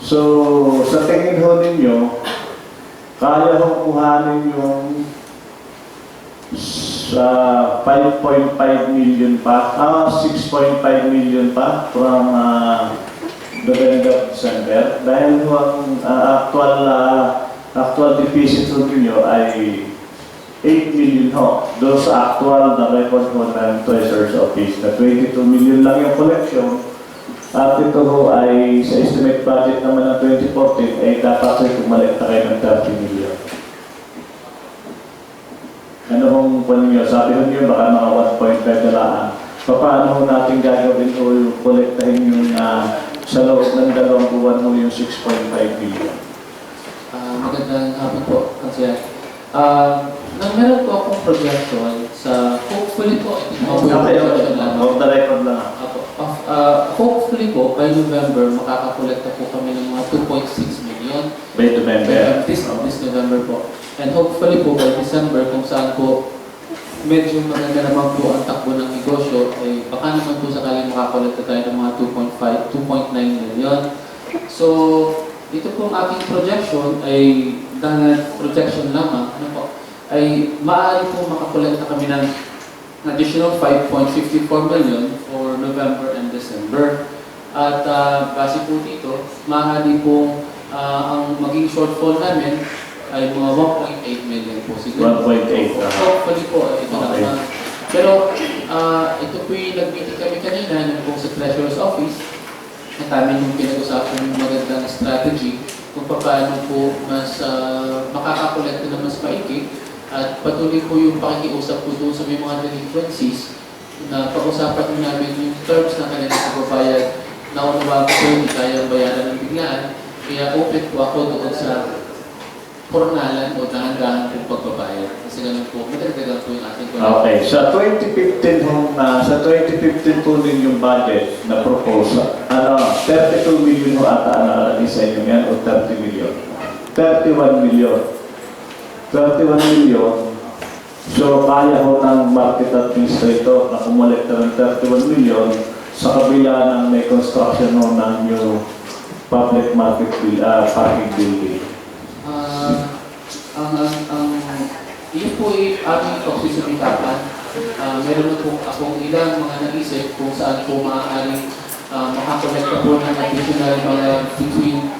So, sa tingin ho ninyo, kaya ho kuhanin yung sa 5.5 million pa, 6.5 million pa from November, December. Dahil ho ang actual deficit ho ninyo ay 8 million ho. Doon sa actual na record ho ng Treasurer's Office na 22 million lang yung collection. At ito ho ay sa estimate budget naman ng 2014 ay dapat ay kumalekta kayo ng 30 million. Ano hong kung nyo? Sabi ho nyo baka mga 1.5 na lang. Paano ho natin gagawin o yung kolektahin yung sa loob ng 2 buwan ho yung 6.5 million? Magandang hapon po, Kansya. Meron po akong projection sa, hopefully po, ito po yung projection lang. Off the record lang. Hopefully po, by November, makakakolekta po kami ng mga 2.6 million. By November? This November po. And hopefully po, by December, kung saan po medyo maganda naman po ang takbo ng negosyo, ay baka naman po sakaling makakolekta tayo ng mga 2.9 million. So, ito pong aking projection ay dahil projection lamang, ano po, ay maaari po makakolekta kami ng additional 5.54 million for November and December. At base po dito, maaari po ang maging shortfall namin ay mga 1.8 million po siguro. 1.8. Hopefully po, ito Okay. na. Pero ito po yung nag-meeting kami kanina nung po sa Treasurer's Office. At namin yung pinag-usapan yung magandang strategy kung paano po mas makakakolekta na mas maigi. At patuloy po yung pakikiusap po doon sa may mga delinquencies na pag-usapan po namin yung terms na kanilang pagbabayad na unawa po hindi kayang bayaran ng biglaan. Kaya open po ako doon sa fornalan o dahan-dahan pong pagbabayad. Kasi ganun po, madagdagan po yung ating Okay, sa 2015 po din yung budget na proposal. 32 million ho ata nakalagay sa inyo yan o 30 million? 31 million. 31 million. So, kaya ho ng market administrator na kumulekta ng 31 million sa kabila ng may construction ho ng new public market parking building. Yun po ay aming pagsusumikapan. Meron na po akong ilang mga naisip kung saan po maaaring makakolekta po ng additional mga between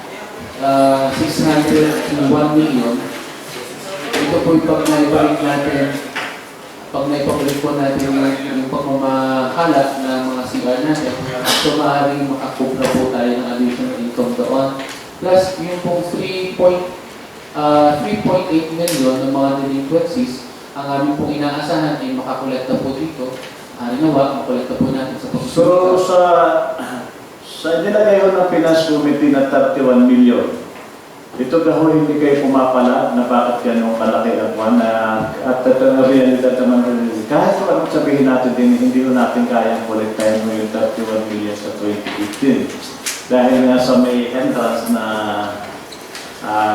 600 to 1 million. Ito po yung pag naibalik natin, pag naipabalik po natin yung pagmamahalat ng mga CR natin, so maaaring makakubra po tayo ng additional income doon. Plus, yung pong 3.8 million ng mga delinquencies, ang aming pong inaasahan ay makakolekta po dito. Nawa, makolekta po natin sa So, sa nilagay ho ng Finance Committee na 31 million, ito ho hindi kayo pumapala na bakit ganun kalaki ang buwan at ito na realidad naman kahit kung anong sabihin natin din, hindi ho natin kayang kolektahin mo yung 31 million sa 2015. Dahil nga sa may entrance na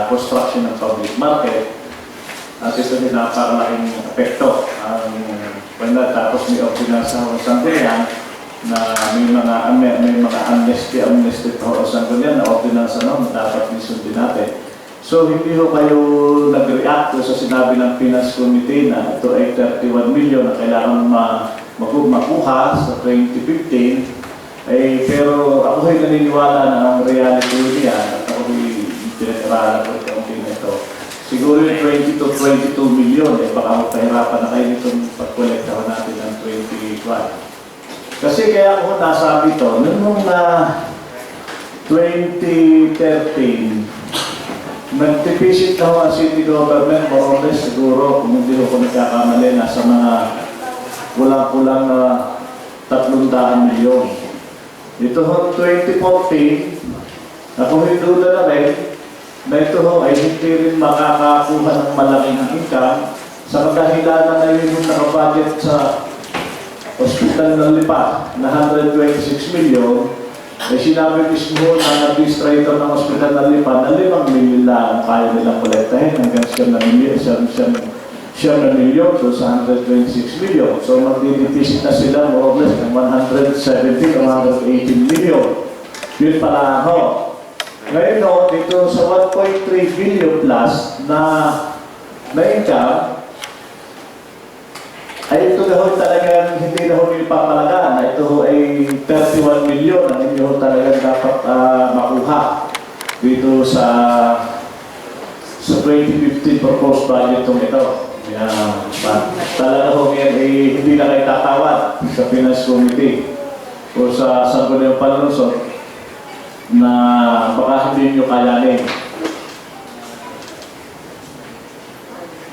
construction ng public market, at ito din napakalaking epekto. Tapos may ordinance sa Sangguniang na may mga amnesty o Sangguniang na ordinance na dapat nisundin natin. So hindi ho kayo nag-react sa sinabi ng Finance Committee na ito ay 31 million na kailangan makuha sa 2015. Pero ako ay naniniwala na ang reality niya at ako ay pinag-aralan ko itong ito. Siguro yung 20 to 22 million, baka pahirapan na kayo nitong pag-collecta natin ng 21. Kasi kaya ako nasabi ito, noong 2013, nag-deficit na ho ang city government, more or less siguro, kung hindi ko nagkakamali, nasa mga kulang-kulang 300 milyon. Ito ho, 2014, ako hinula na rin, na ito ho ay hindi rin makakakuha ng malaking income sa kadahilan na yun yung nakabudget sa Hospital ng Lipa na 126 million. Ay sinabi mismo na administrator ng Hospital ng Lipa na 5 million lang kaya nilang kolektahin hanggang 7 million so sa 126 million. So magdideficit na sila more or less ng 170 to 118 million. Yun pala ho. Ngayon ho, dito sa 1.3 billion plus na income, ay ito na ho talagang hindi na ho ipapalagaan na ito ho ay 31 million ang inyo ho talagang dapat makuha dito sa 2015 proposed budget ito. Talaga ho yan ay hindi na kayo tatawad sa Finance Committee o sa Sangguniang Panlunsod na baka hindi nyo kayanin.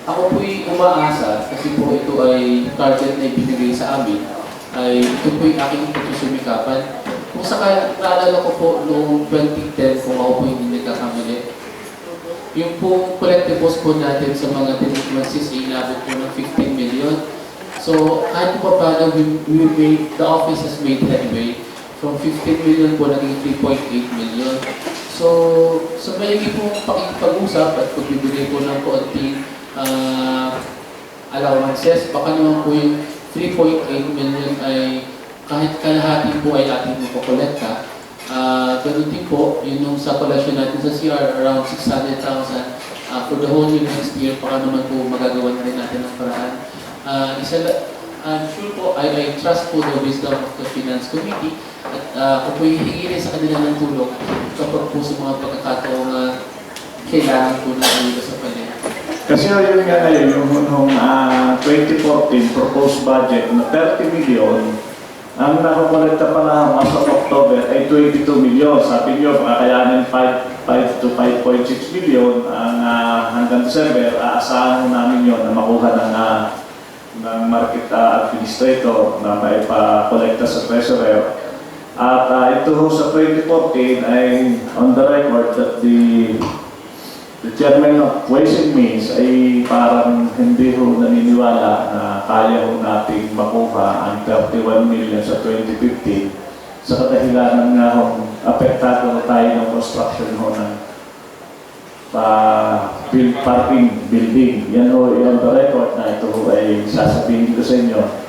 Ako po'y umaasa kasi po ito ay target na ibinigay sa amin ay ito po'y aking pagsusumikapan. Kung naalala ko po noong 2010 kung ako po hindi nagkakamali, yung pong collectibles po natin sa mga delinquencies ay inabot po ng 15 million. So kahit po paano the office has made headway from 15 million po naging 3.8 million. So may pong pakikipag-usap at pagbibigay po ng konting allowances, baka naman po yung 3.8 million ay kahit kalahati po ay ating mapokolekta. Ganun din po, yun yung sa collection natin sa CR, around 600,000 for the whole year next year, baka naman po magagawa na rin natin ng paraan. I'm sure po, I trust po the wisdom of the Finance Committee at kung po hihingi rin sa kanila ng tulong kapag po sa mga pagkakataong kailangan po na ayuda sa panel. Kasi yun nga ngayon, yung 2014 proposed budget na 30 million, ang nakakolekta pa lang as of October ay 22 million. Sabi nyo, kakayanin 5 to 5.6 million ang hanggang December, aasahan namin yun na makuha ng market administrator na maipakolekta sa treasurer. At ito ho sa 2014 ay on the record that the Chairman of Ways and Means ay parang hindi ho naniniwala na kaya ho nating makuha ang 31 million sa 2015 sa kadahilanan nga ho apektado na tayo ng construction ho ng parking building. Yan ho, on the record na ito ho ay sasabihin ko sa inyo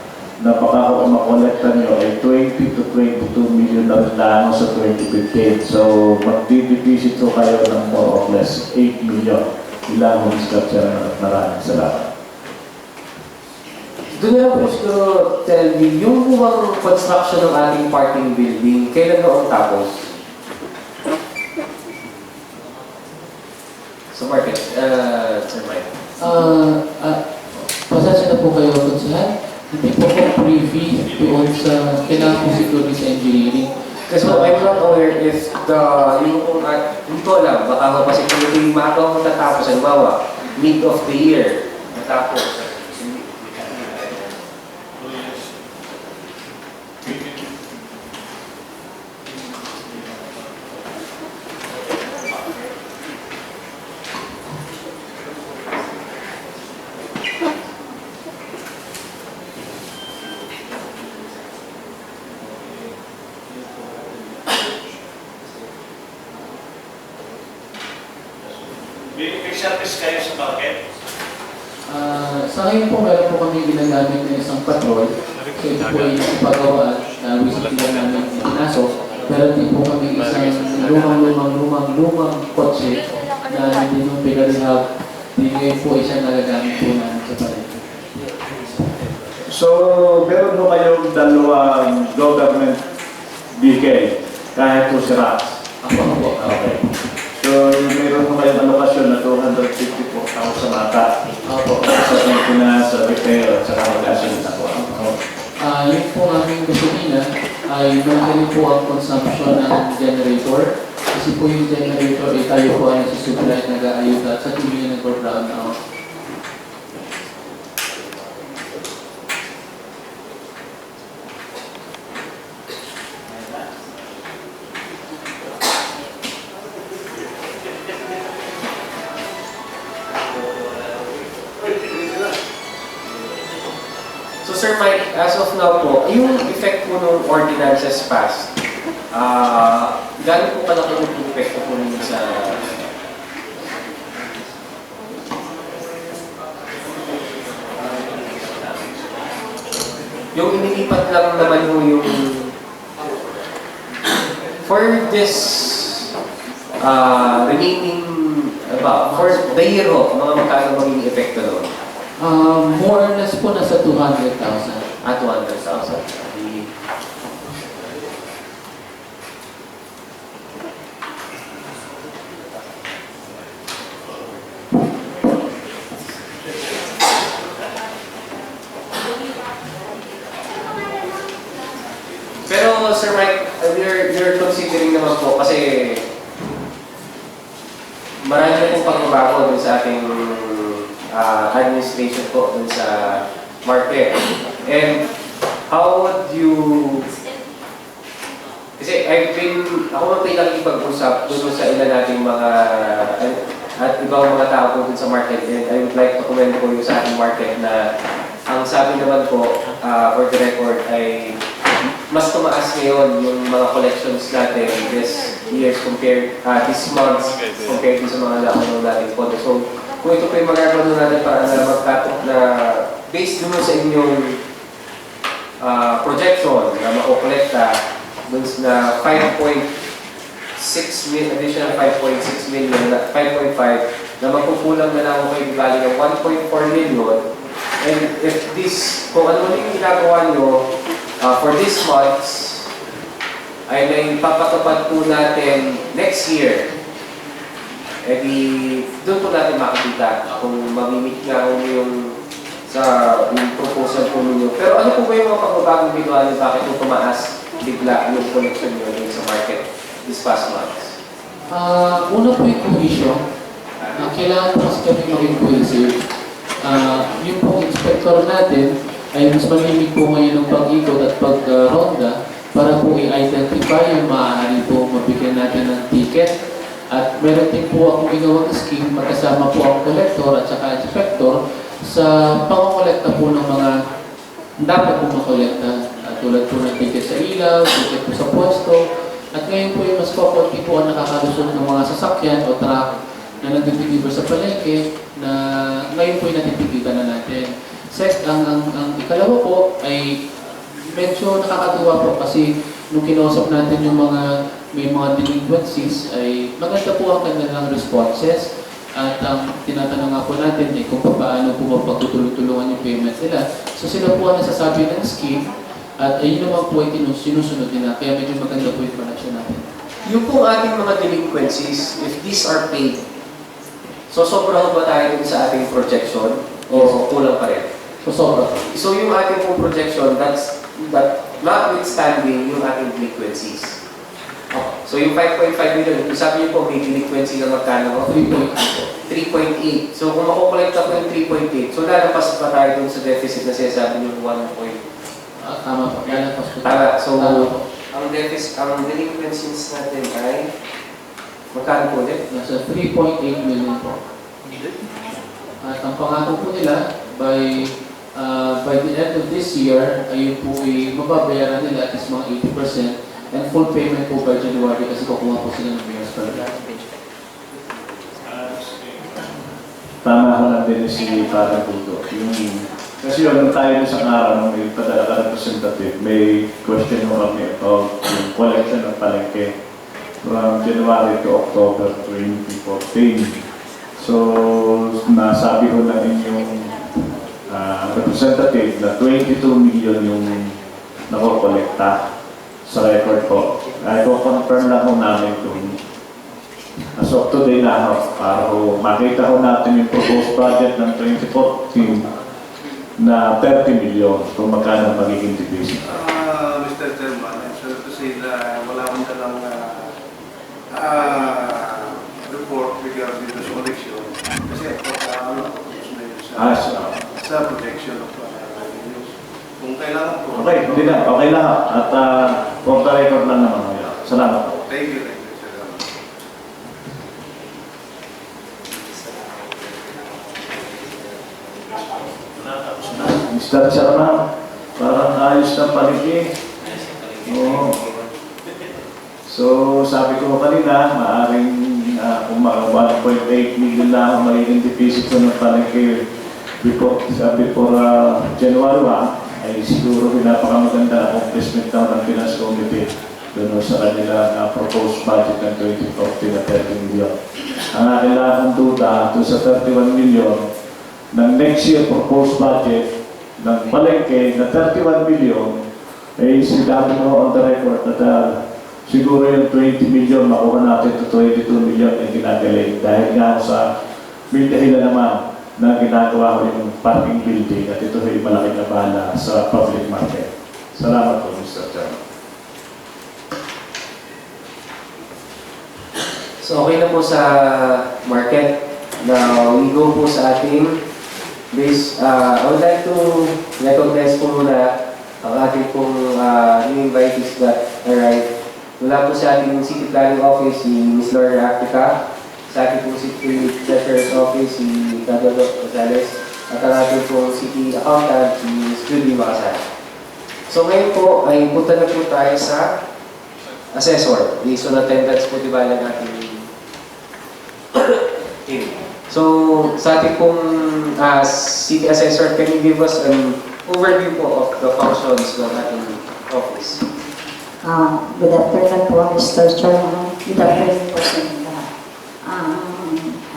na baka ho makolekta nyo ay 20 to 22 million na rin lang sa 2015. So, magdidivisit ho kayo ng more or less 8 million. Ilang ho structure na maraming salamat. Doon na lang po siguro tell me, yung buwang construction ng ating parking building, kailan noong tapos? Sa market, Sir Mike. Pasensya na po kayo, Konsihan. Hindi po po privy doon sa kailangan po siguro sa engineering. Kasi I'm not aware if hindi ko alam, baka nga kasi kung yung magaw mo tatapos, halimbawa, mid of the year, natapos. May service kayo sa market? Sa ngayon po, meron po kami ginagamit na isang patrol. So ito po ay ipagawaan na recently lang namin pinasok. Meron din po kami isang lumang kotse na hindi nung pinarehab. Hindi ngayon po isang nagagamit po namin sa palengke. So, meron ho kayong dalawang government vehicle kahit po si RAS. Ako po. Okay. So, meron ho kayong alokasyon na 254,000 ata. Opo. Sa maintenance, sa repair, at sa kagasyon na po. Yung po aming gasolina ay malaki po ang consumption ng generator. Kasi po yung generator ay tayo po ang nasusupply at nag-aayuda at sa tuloy na nag-brown out. So Sir Mike, as of now po, yung effect po ng ordinances passed, gano'n po kalaki yung effect po ninyo sa... Yung inilipat lang naman yung... For this remaining, for the year ho, mga magkano magiging epekto nun? More or less po nasa 200,000. At 200,000. Pero Sir Mike, you're considering naman po kasi marami pong pagbabago dun sa ating administration po dun sa market. And how would you... Kasi ako man pinakipag-usap dun sa ilan nating mga at ibang mga tao po dun sa market. And I would like to comment po yung sa ating market na ang sabi naman po for the record ay mas tumaas ngayon yung mga collections natin this years this month compared sa mga nakunong natin po. So, kung ito po yung magagawa natin para na magkatong na based dun sa inyong projection na makukolekta dun na 5.6 million, additional 5.6 million, 5.5 na magkukulang na lang ako kayo bali ng 1.4 million. And if this, kung ano yung ginagawa nyo, for this month, ay may papatupad po natin next year. Eh di, doon po natin makikita kung mamimit nga yung proposal po ninyo. Pero ano po ba yung mga pagbabagong bigla nyo? Bakit po tumaas bigla yung collection nyo sa market this past month? Una po yung cohesion. Kailangan po kasi kami maging cohesive. Yung pong inspector natin ay mas malimig po ngayon ng pag-ikot at pag-ronda para po i-identify yung maaari po mabigyan natin ng ticket. At meron din po akong ginawang scheme magkasama po ang collector at saka inspector sa pang-kolekta po ng mga dapat po makolekta. Tulad po ng ticket sa ilaw, ticket po sa pwesto. At ngayon po yung mas kakunti po ang nakakalusot ng mga sasakyan o truck na nag-deliver sa palengke na ngayon po yung natitigitan na natin. Ang ikalawa po ay medyo nakakatuwa po kasi nung kinausap natin yung may mga delinquencies ay maganda po ang kanilang responses at ang tinatanong nga po natin ay kung paano po pagtutulungan yung payment nila. So sila po ang nasasabi ng scheme at ayun naman po ay sinusunod nila kaya medyo maganda po yung connection natin. Yung pong ating mga delinquencies, if these are paid, so sobrang ba tayo sa ating projection o kulang pa rin? So yung ating pong projection, that notwithstanding yung ating delinquencies. So yung 5.5 million, sabi niyo po may delinquency na magkano? 3.8. So kung makukolekta po yung 3.8, so lalapas pa tayo dun sa deficit na sinasabi niyo 1. Tama po, lalapas po. Tama. So ang delinquencies natin ay magkano po ulit? Nasa 3.8 million po. At ang pangako po nila, by the end of this year, ayun po ay mababayaran nila at least mga 80% and full payment po by January kasi kukuha po sila ng mayor's palala. Tama ko lang din si Father Puto. Kasi nung tayo sa araw, nung may padala ka representative, may question mo kami about yung collection ng palengke from January to October 2014. So, nasabi ko na inyong representative na 22 million yung nakokolekta sa record po. Ay, confirm lang ko namin kung as of today na para ko makita ko natin yung proposed budget ng 2014 na 30 million kung magkano magiging deficit. Mr. Chairman, I'm sorry to say na wala akong dalang report regarding this election. Kasi sa projection of revenues. Kung kailangan po. Okay, hindi na. Okay lang. At for the record lang naman. Salamat po. Thank you, sir. Mr. Sharma, parang ayos ng palengke. Oo. So, sabi ko kanina, maaaring kung 1.8 million na ang magiging deficit ko ng palengke before January 1, ay siguro pinapakamaganda accomplishment daw ng Finance Committee doon sa kanilang proposed budget ng 2014 na 30 million. Ang aking lang ang duda doon sa 31 million ng next year proposed budget ng palengke na 31 million, eh sinabi mo on the record na siguro yung 20 million makuha natin to 22 million na ginagaling dahil nga sa may dahilan naman na ginagawa ko yung parking building at ito ay malaking nabala sa public market. Salamat po, Mr. Chairman. So okay na po sa market. Now we go po sa ating base. I would like to recognize po muna ang ating pong new invitees that arrived. Mula po sa ating City Planning Office, si Ms. Laura Africa, sa ating pong City Treasurer's Office, si Carlos Gonzalez, at ang ating pong City Accountant, si Ms. Judy Macasar. So ngayon po ay punta na po tayo sa assessor. Based on attendance po diba ng ating team. So sa ating pong City Assessor, can you give us an overview po of the functions ng ating office? Good afternoon po, Mr. Chairman. Good afternoon po sa inyo lahat.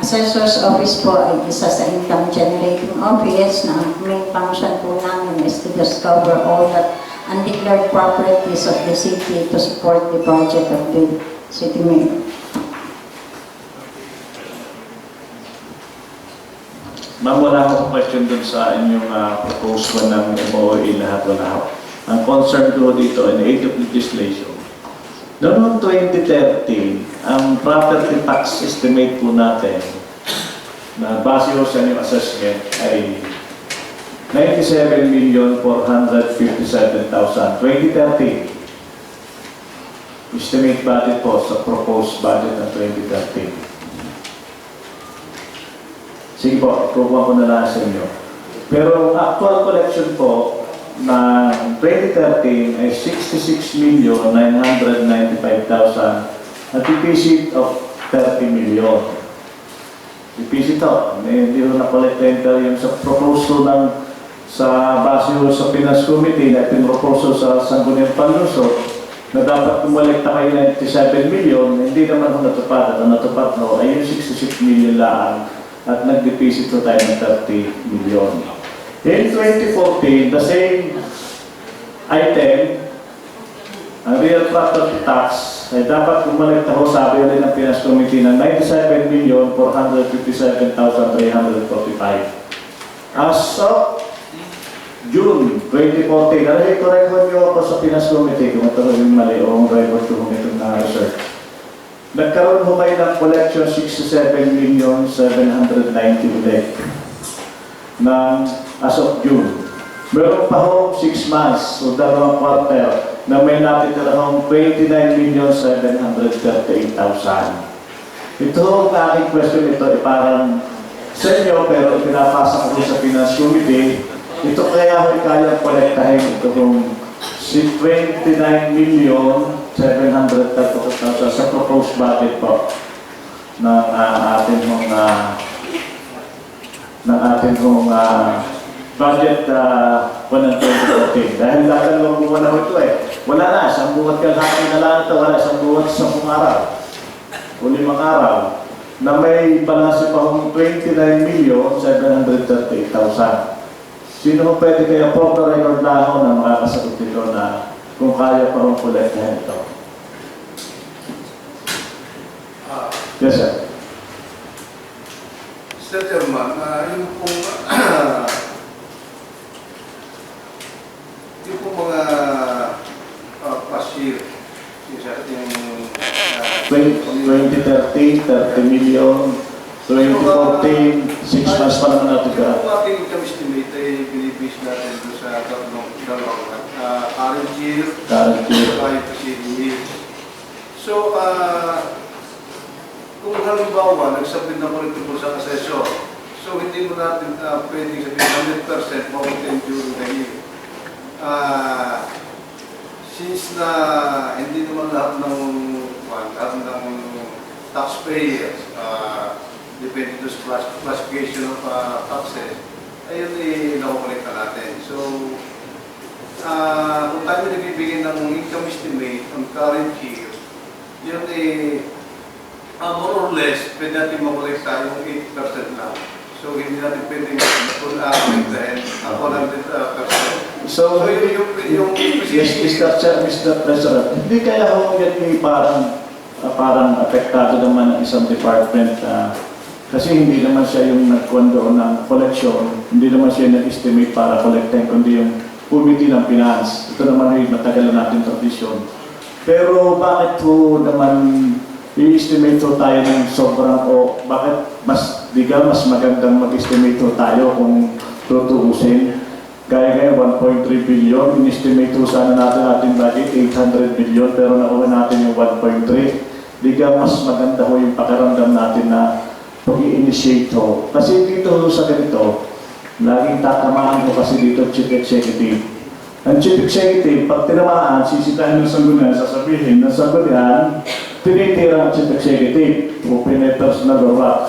Assessor's Office po ay isa sa income generating office na ang main function po namin is to discover all the undeclared properties of the city to support the project of the city mayor. Ma'am, wala akong question dun sa inyong proposal ng MOE lahat wala ako. Ang concern ko dito in aid of legislation. Noong 2013, ang property tax estimate po natin na base ko sa inyong assessment ay 97,457,000. 2013. Estimate budget po sa proposed budget ng 2013. Sige po, kukuha ko na lang sa inyo. Pero actual collection po na 2013 ay 66,995,000 at deficit of 30 million. Deficit to. Hindi rin na-collect yung sa proposal ng sa base sa Finance Committee na pinroposal sa Sangguniang Panlusot na dapat kumolekta kayo ng 97 million, hindi naman kung natupad. Ang natupad no, ay yung 66 million lang at nag-deficit po tayo ng 30 million. In 2014, the same item, ang real property tax, ay dapat kumolekta ho, sabi ulit ng Finance Committee, ng 97,457,345. As of June 2014, correct nyo ako sa Finance Committee kung ito yung mali o ang record ko kung itong na-research. Nagkaroon ho kayo ng collection 67,790,000 ulit ng as of June. Meron pa ho 6 months o 2 quarter na may natitira hong 29,738,000. Ito ang aking question, ito ay parang sa inyo pero pinapasa ko sa Finance Committee. Ito kaya ay kayang kolektahin ito kung 29,734,000 sa proposed budget po ng ating budget po ng 2014. Dahil dalawang buwan na ito wala na, isang buwan kalahati na lang ito, wala isang buwan sa 10 araw o 5 araw na may balanse pa hong 29,738,000. Sino mo pwede kaya po na record na ako na makakasagot dito na kung kaya pa hong kolektahin ito? Yes, sir. Mr. Chairman, yung pong mga past year, yung 2013, 30 million, 2014, 6 months pa naman natin ka. yung ating income estimate ay binibase natin doon sa dalawang current year, kahit preceding year. So, kung halimbawa, nagsabit na po rin po sa assessor, so hindi mo natin pwedeng sabihin 100% mautin during the year. Since na hindi naman lahat ng taxpayers depende sa classification of taxes, ayun nakukolekta natin. So, kung tayo nagbibigay ng income estimate on current year, yun more or less, pwede natin makolekta yung 8% lang. So, hindi natin pwedeng kolektahin 100%. So, yung yes, Mr. President, hindi kaya ho yan parang apektado naman ng isang department kasi hindi naman siya yung nagkwando ng collection, hindi naman siya nag-estimate para collectin, kundi yung Committee ng Finance. Ito naman ay matagal na natin tradisyon. Pero bakit po naman i-estimate po tayo ng sobrang o bakit mas magandang mag-estimate po tayo kung tutuusin? Kaya ngayon 1.3 billion, in-estimate po sana natin ating budget 800 billion pero nakuha natin yung 1.3. Diga mas maganda ho yung pakiramdam natin na pag-i-initiate ho. Kasi dito ho sa ganito, laging tatamaan ko kasi dito Chief Executive. Ang Chief Executive, pag tinamaan, sisitahin ng sanggunian, sasabihin ng sanggunian, tinitira ang Chief Executive o personal or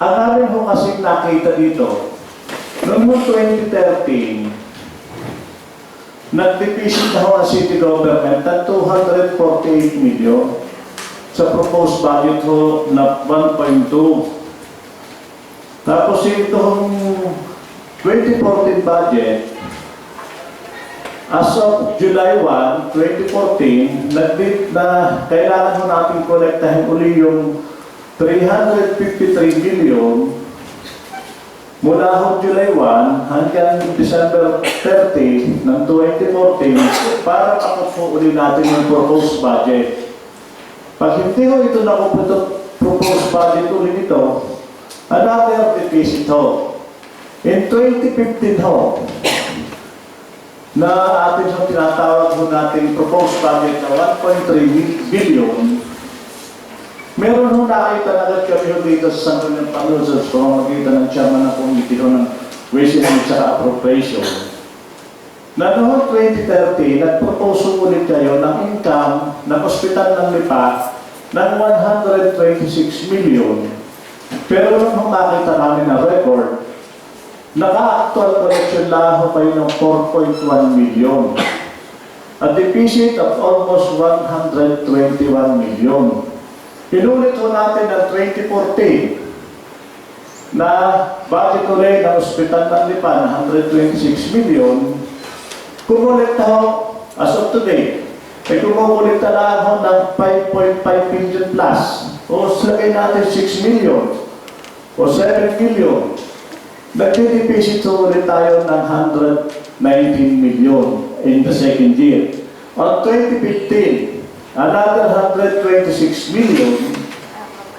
ang namin ho kasi nakita dito, noong 2013, nag-deficit na ho ang city government ng 248 million sa proposed budget ho na 1.2. Tapos itong 2014 budget, as of July 1, 2014, kailangan ho natin kolektahin uli yung 353 million mula ho July 1 hanggang December 30 ng 2014 para makupo uli natin yung proposed budget. Pag hindi ho ito nakupo proposed budget uli nito, another deficit ho. In 2015 ho, na atin ho tinatawag ho natin proposed budget na 1.3 billion, meron ho nakita na agad kami ho dito sa Sangguniang Pangulos kung makita ng chairman ng committee ho ng Ways and Means at Appropriation. Na noong 2030, nag-propose ulit kayo ng income ng Ospital ng Lipa ng 126 million. Pero nung makita namin na record, naka-actual collection lang ho kayo ng 4.1 million. A deficit of almost 121 million. Pinulit ho natin ng 2014 na budget ulit ng Ospital ng Lipa na 126 million. Kumulita ho, as of today, ay kumulita lang ho ng 5.5 million plus. O lagay natin 6 million o 7 million. Nag-deficit ulit tayo ng 119 million in the second year. On 2015, another 126 million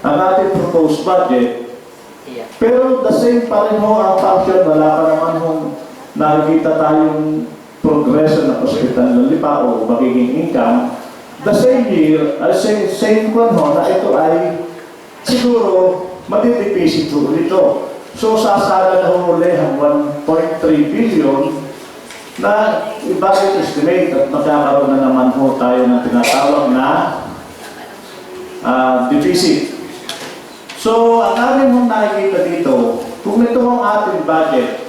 ang ating proposed budget. Pero the same pa rin ho ang function, wala pa naman hong nakikita tayong progression ng Ospital ng Lipa o magiging income. The same year, same kwan ho na ito ay siguro matideficit ho ito. So sasala na ho uli ang 1.3 billion na i-budget estimate at magkakaroon na naman ho tayo ng tinatawag na deficit. So, ang namin hong nakikita dito, kung ito ang ating budget,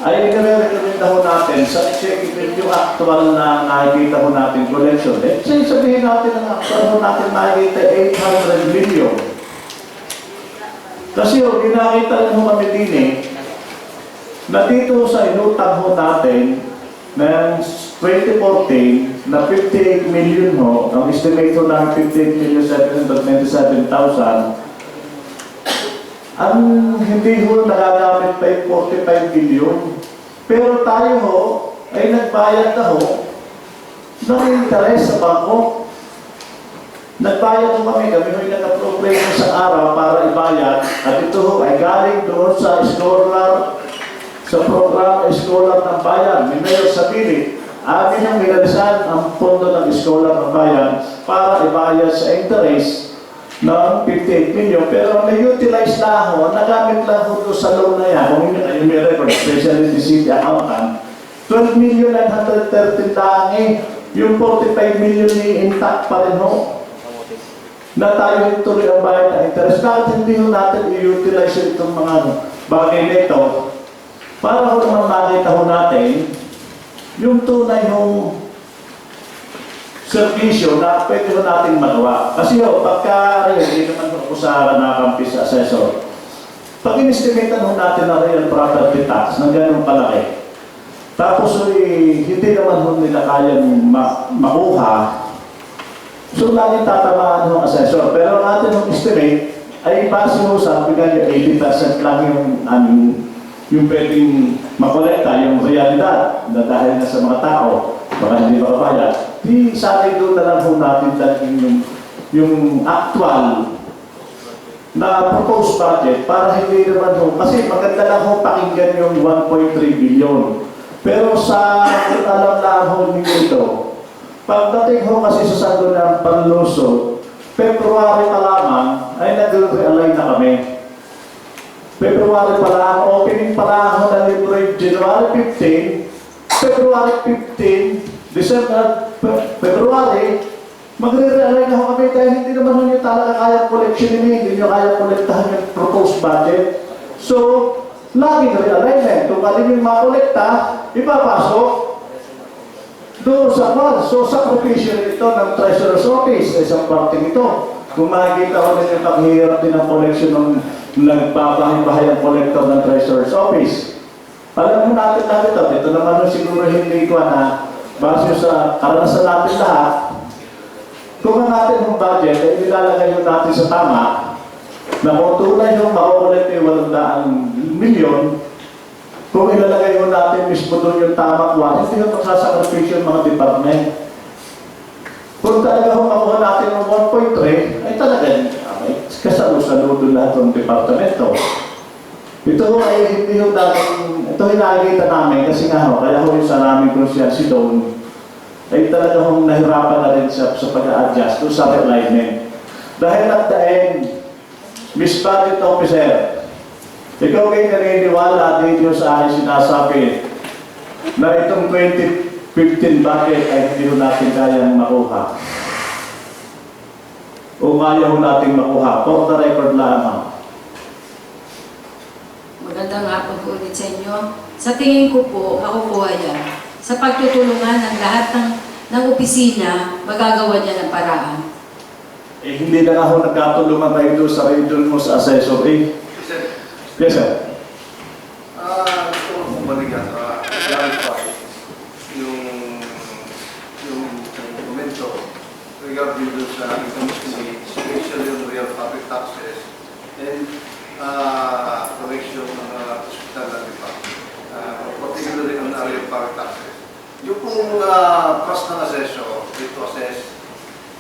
ay nire-recommenda ho natin sa executive yung actual na nakikita ho natin collection. Sabihin natin ang actual ho natin nakikita 800 million. Kasi yung ginakita rin ho kami din na dito sa inutang ho natin ng 2014 na 58 million ho, ang estimate ho ng 58,797,000, ang hindi ho nagagamit pa yung 45 billion. Pero tayo ho ay nagbayad na ho ng interest sa bangko. Nagbayad ho kami ho ay nag-appropriate sa araw para ibayad at ito ho ay galing doon sa scholar, sa program scholar ng bayan. Ni Mayor Sabili, amin ang minalisan ang pondo ng scholar ng bayan para ibayad sa interest ng 58 million. Pero na-utilize na ho, nagamit lang ho doon sa loan na yan. Kung hindi kayo may record, especially the city accountant, 12,913,000 yung 45 million ni intact pa rin ho. Na tayo ituloy ang bayad ng interest. Bakit hindi ho natin i-utilize itong mga bagay na ito para ho naman makita ho natin yung tunay yung servisyo na pwede ho natin magawa. Kasi ho, pagka, hindi naman ako sa nakakampi sa assessor, pag in-estimatean ho natin ang real property tax ng ganun kalaki, tapos hindi naman ho nila kayang makuha, so lagi tatamaan ho ang assessor. Pero ang atin hong estimate ay base ho sa bigay 80% lang yung pwedeng makolekta, yung realidad na dahil na sa mga tao, baka hindi makabayad. Di sana doon na lang ho natin dahil yung actual na proposed budget para hindi naman ho, kasi maganda lang ho pakinggan yung 1.3 billion. Pero sa alam na ho nito, pagdating ho kasi sa sando ng panluso, February pa lamang ay nag-realign na kami. February pa lang, opening pa lang ho na libre January 15, February 15, December, February, magre-realign na ho kami dahil hindi naman ho nyo talaga kaya collection hindi nyo kaya kolektahan yung proposed budget. So, laging realignment. Kung alin yung makolekta, ipapasok doon sa kwal. So, sakripisyo ito ng Treasurer's Office sa isang parting ito. Kung makikita ko rin yung paghihirap din ng collection ng nagbabahay-bahay ang collector ng Treasurer's Office. Alam mo natin natin ito. Ito naman yung siguro hindi ko na base sa karanasan natin lahat. Kung ang natin yung budget ay nilalagay yung natin sa tama, na kung tunay yung makukulit yung 800 milyon, kung ilalagay mo natin mismo doon yung tamang one, hindi yung magsasakripisyo yung mga department. Kung talaga kung makuha natin ng 1.3, ay talagang kasalo-saludo lahat ng departamento. Ito ay hindi yung dating, ito hinakikita namin kasi nga ho, kaya ho yung sa naming konsyensya doon, ay talaga hong nahirapan na rin siya sa pag-a-adjust doon sa realignment. Dahil at the end, Miss Budget Officer, ikaw kayo naniniwala dito sa akin sinasabi na itong 2015 budget ay hindi ho natin kayang makuha. O kaya ho natin makuha. For the record lamang. Magandang hapon po ulit sa inyo. Sa tingin ko po, makukuha yan. Sa pagtutulungan ng lahat ng opisina, magagawa niya ng paraan. Eh, hindi na nga ho nagkatulungan kayo doon sa region mo sa assessor. Yes, sir. Gusto ko bumalikan clarify yung dokumento regarding doon sa income estimate, especially on real property taxes and correction ng hospital natin pa. Particularly on real property taxes. Yung pong cost ng assessor, to assess,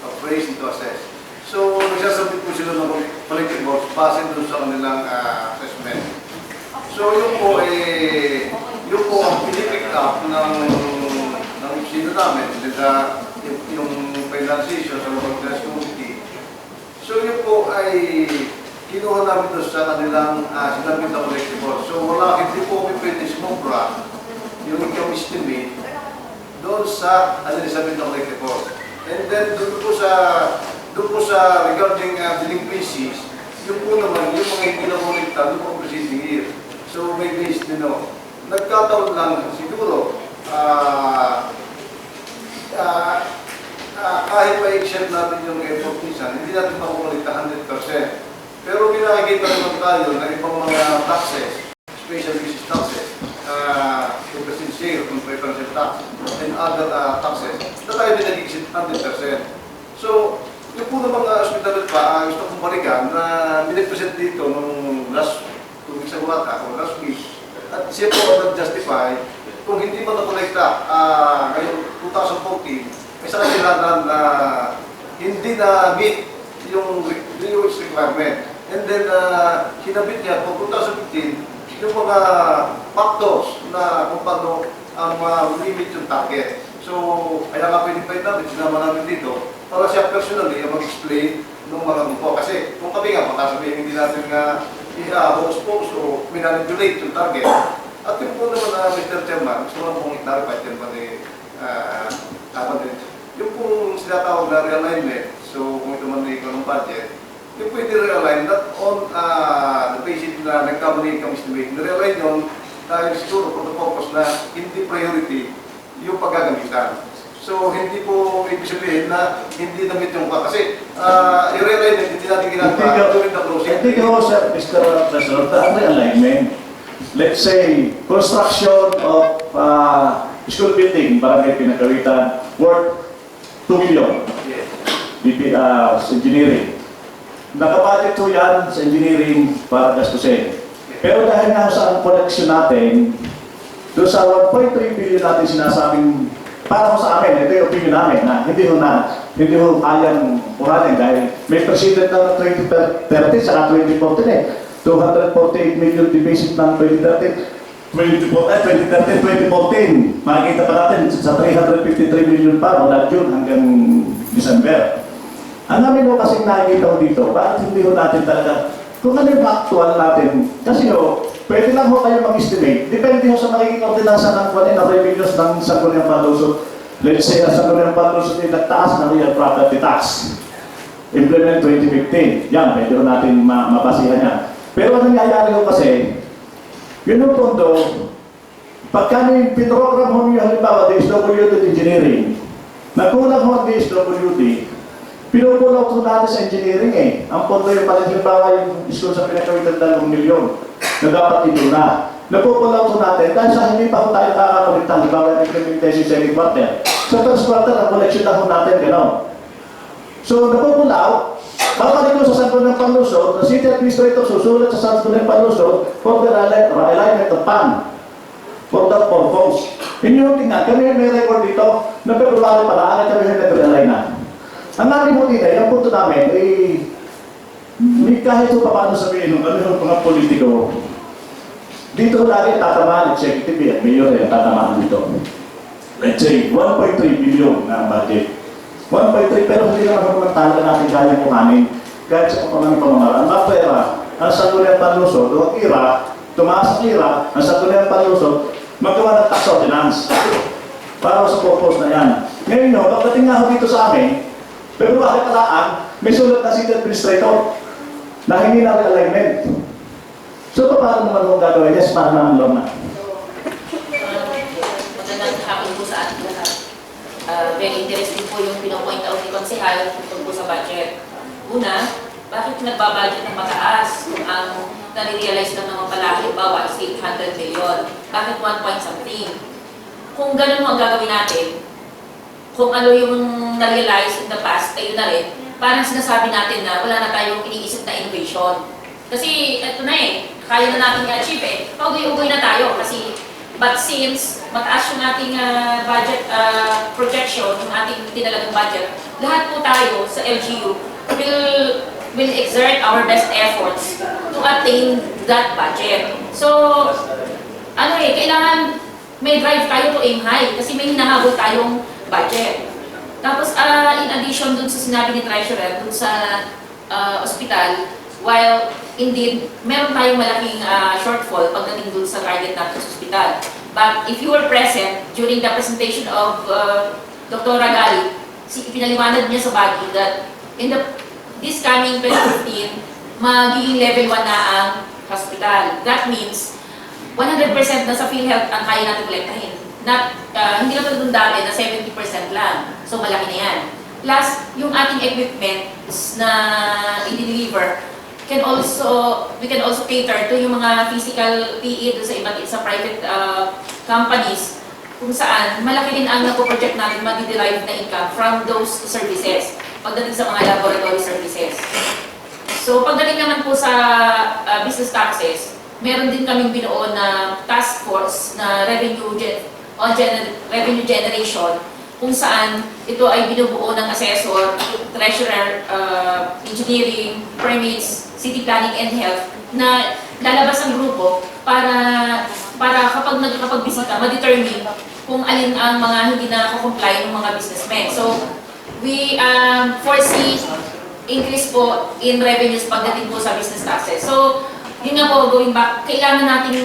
appraise to assess. So, nagsasabit po sila ng collective box base doon sa kanilang assessment. So, yun po ang pinipick up ng opisina namin, yung financiation sa local finance committee. So, yun po ay kinuha namin doon sa kanilang sinabit na collective box. So, hindi po kami pwede sumobra yung income estimate doon sa sinabit na collective box. And then, doon po sa regarding delinquencies, yung po naman, yung mga hindi na kolekta, doon po preceding year. So may base din o. Nagkataon lang siguro, kahit pa-exempt natin yung effort minsan, hindi natin makukolekta 100%. Pero minakikita naman tayo na ibang mga taxes, special business taxes, percent share, preferential tax, and other taxes, na tayo din nag-exempt 100%. So, yung po namang hospital pa, gusto kong balikan na binipresent dito nung last isang wata o last week. At siya po nag-justify kung hindi mo na-collecta ngayong 2014, may sa kasilanan na hindi na meet yung renewals requirement. And then, kinabit niya for 2015 yung mga factors na kung paano ang limit yung target. So, kaya nga pwede namin, sinama namin dito, para siya personally mag-explain ng mga grupo. Kasi kung kami nga, baka sabihin hindi natin nga i-host-post o minanipulate yung target. At yung po naman na Mr. Chairman, gusto ko pong i-clarify din pa ni yung pong sinatawag na realignment, so kung ito man na ikaw ng budget, yung pwede realign not on the basis na nagkamali income estimate. Na-realign yun dahil siguro for the purpose na hindi priority yung paggagamitan. So, hindi po ibig sabihin na hindi damit yung kasi i-realize hindi natin ginagawa during the closing. I think also, Mr. President, the alignment. Let's say, construction of school building, barangay Pinakawitan, worth 2 million. Yes. Sa engineering. Nakabudget po yan sa engineering para gastusin. Pero dahil nga sa collection natin, doon sa 1.3 billion natin sinasabing para ko sa amin, ito yung opinion namin na hindi ho kayang kuhanin dahil may president na 2030 saka 2014 eh. 248 million division ng 2013, makikita pa natin sa 353 million pa mula June hanggang December. Ang namin ho kasi nakikita ko dito, bakit hindi ho natin talaga, kung ano yung actual natin, kasi ho, pwede lang ho kayo mag-estimate, depende ho sa magiging ordinansa ng revenues ng Sangguniang Panlusod. Let's say, ang Sangguniang Panlusod ay nagtaas ng real property tax. Implement 2015, yan, pwede ho natin mabasihan yan. Pero ang nangyayari ho kasi, yun yung pondo, pagka may pinrogram ho niyo halimbawa DSWD engineering, nagkulang ho ang DSWD, pinupunaw po natin sa engineering eh. Ang pondo yung pala halimbawa yung school sa Pinakawitan 2 milyon na dapat ito na. Napupunaw po natin dahil sa hindi pa ho tayo nakakakulitan, halimbawa yung implementation sa second quarter. Sa first quarter, ang collection na ho natin, gano'n. So, napupunaw, babalik ko sa Sangguniang Panlusod, the city administrator susulat sa Sangguniang Panlusod for the alignment of fund for that purpose. Inyong tingnan, kami may record dito na February pala, agad kami nag-realign na. Ang namin mo dito, yung punto namin, may kahit pa paano sabihin ng ano yung mga politiko, dito lagi tatamaan, executive at mayor ay tatamaan dito. Let's say, 1.3 billion na budget. 1.3 pero hindi naman naman talaga natin kaya kuhanin. Kahit sa pamamaraan pamamaraan. Mapera, ang Sangguniang Panlusod, o ang IRA, tumaas ang IRA, ang Sangguniang Panlusod, magawa ng tax ordinance. Para sa purpose na yan. Ngayon no, pagdating nga ho dito sa amin, pero bakit palaan, may sulat na city administrator na hindi na realignment. So paano naman mo gagawin? Yes, para naman lang na. Magandang hapon po sa ating lahat. Very interesting po yung pinopoint out ni Konsehal tungkol po sa budget. Una, bakit nagbabudget ng mataas kung ang nare-realize lang naman pala halimbawa is 800 million? Bakit 1 point something? Kung ganun mo ang gagawin natin, kung ano yung na-realize in the past, ayun na rin, parang sinasabi natin na wala na tayong iniisip na innovation. Kasi ito na eh, kaya na natin i-achieve eh. Paugoy-ugoy na tayo kasi but since mataas yung ating budget projection, yung ating tinalagang budget, lahat po tayo sa LGU will exert our best efforts to attain that budget. So, ano eh, kailangan may drive tayo to aim high kasi may hinahabol tayong budget. Tapos, in addition dun sa sinabi ni Treasurer, dun sa ospital, while indeed, meron tayong malaking shortfall pagdating dun sa target natin sa ospital. But if you were present during the presentation of Dr. Gali, pinaliwanag niya sa Baguio that in this coming 2015, magiging level 1 na ang hospital. That means, 100% na sa PhilHealth ang kaya natin kolektahin. Hindi na tulad dati na 70% lang. So, malaki na yan. Plus, yung ating equipment na i-deliver, we can also cater to yung mga physical PE sa iba't sa private companies kung saan malaki din ang napo-project natin madi-derive na income from those services pagdating sa mga laboratory services. So, pagdating naman po sa business taxes, meron din kaming binuo na task force na revenue generation kung saan ito ay binubuo ng assessor, treasurer, engineering, permits, city planning and health na lalabas ang grupo para kapag nagkakapagbisita, ma-determine kung alin ang mga hindi na-comply ng mga businessmen. So, we foresee increase po in revenues pagdating po sa business taxes. So, yun nga po, going back, kailangan natin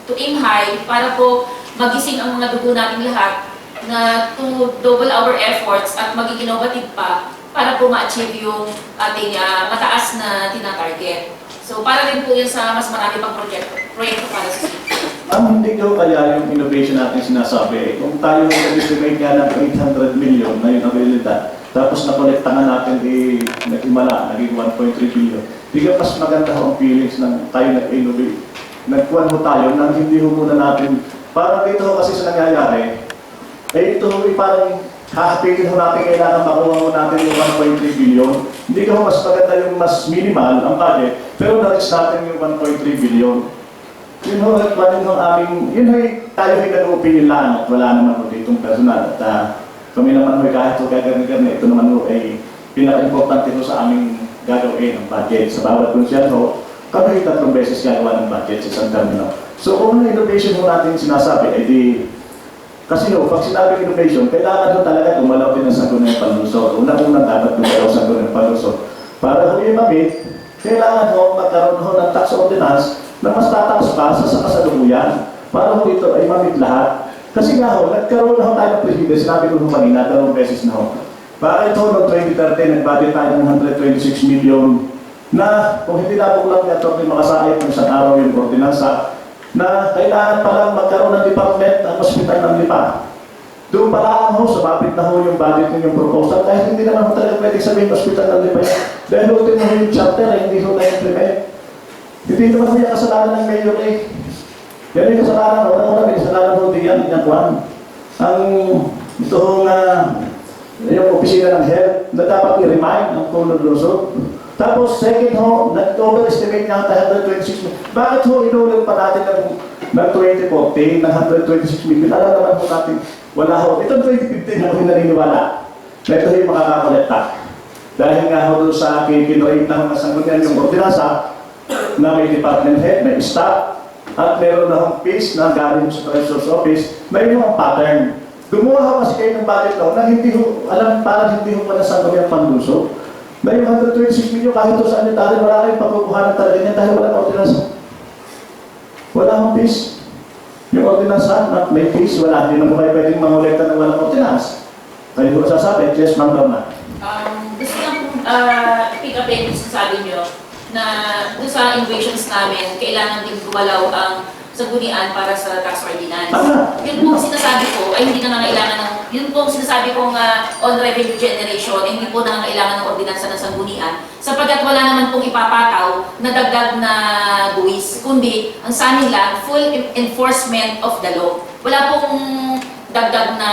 to aim high para po magising ang mga dugo natin lahat na to double our efforts at maging innovative pa para po ma-achieve yung ating mataas na tina-target. So para rin po yun sa mas marami pang proyekto para sa city. Hindi daw kaya yung innovation natin sinasabi, kung tayo nag-estimate nga ng 800 million na yung abilidad, tapos nakolekta nga natin nag-imala, naging 1.3 billion. Bigyan mas maganda ho ang feelings ng tayo nag-innovate. Nagkuhan ho tayo nang hindi ho muna natin, parang dito ho kasi sa nangyayari, ito ho parang hahapitin ho natin kailangan makuha ho natin yung 1.3 billion. Hindi ka ho mas maganda yung mas minimal ang budget, pero na-reach natin yung 1.3 billion. Yun ho, yun ho, tayo ay nag-opinion lang at wala naman ho ditong personal. At kami naman ho, kahit ho gagawin ito naman ho ay pinaka-importante ho sa aming gagawin ang budget. Sa bawat konsyan ho, kami 3 beses gagawa ng budget sa isang termino. So kung ano innovation ho natin sinasabi, ay di, kasi ho, pag sinabing innovation, kailangan ho talaga gumalaw din ang sagot ng palusot. Una-una dapat gumalaw ang sagot ng palusot. Para ho yung mamit, kailangan ho magkaroon ho ng tax ordinance na mas tataas pa sa kasalukuyan para ho ito ay mamit lahat. Kasi nga ho, nagkaroon na ho tayo ng president, sinabi ko ho kanina, 2 beses na ho. Bakit ho, noong 2013, nag-budget tayo ng 126 million na kung hindi na po lang ito makasakit ng isang araw yung ordinansa na kailangan pa lang magkaroon ng department ang hospital ng Lipa. Doon pa lang ho, sumapit na ho yung budget ng yung proposal dahil hindi naman ho talaga pwede sabihin hospital ng Lipa yan. Dahil ho, mo yung chapter ay hindi ho na-implement. Hindi naman may kasalanan ng mayor eh. Yan yung kasalanan ko. Una may kasalanan ko diyan, inakwan. Ang ito yung opisina ng health na dapat i-remind ang Punod Luzon. Tapos second ho, nag-overestimate nga tayo 126 million. Bakit ho inulit pa natin ng 2014, ng 126 million? Alam naman ho natin, wala ho. Itong 2015 ako naniniwala na ito yung makakakolekta. Dahil nga ho sa kinrate na ho nasanggunan yung ordinansa, na may department head, may staff, at meron na hong piece na galing sa Treasurer's Office, may mga pattern. Gumawa ho kasi kayo ng budget law na hindi ho, alam, parang hindi ho pa nasanggunan yung panluso. Na yung 126 million, kahit ito sa anitary, wala kayong pagkukuhanan talaga niya dahil wala na ordinansa. Wala hong piece. Yung ordinansa, may piece, wala. Hindi naman kayo pwedeng mangolekta ng walang ordinansa. Kayo ko sasabi, yes, ma'am, na. Gusto lang pick up yung sasabi nyo na doon sa innovations namin, kailangan din gumalaw ang sagunian para sa tax ordinance. Yun po sinasabi ko, ay hindi na nangailangan ng, yun po sinasabi kong on revenue generation, ay hindi po nangailangan ng ordinansa ng sanggunian, sapagkat wala naman pong ipapataw na dagdag na buwis, kundi ang sa amin lang, full enforcement of the law. Wala pong dagdag na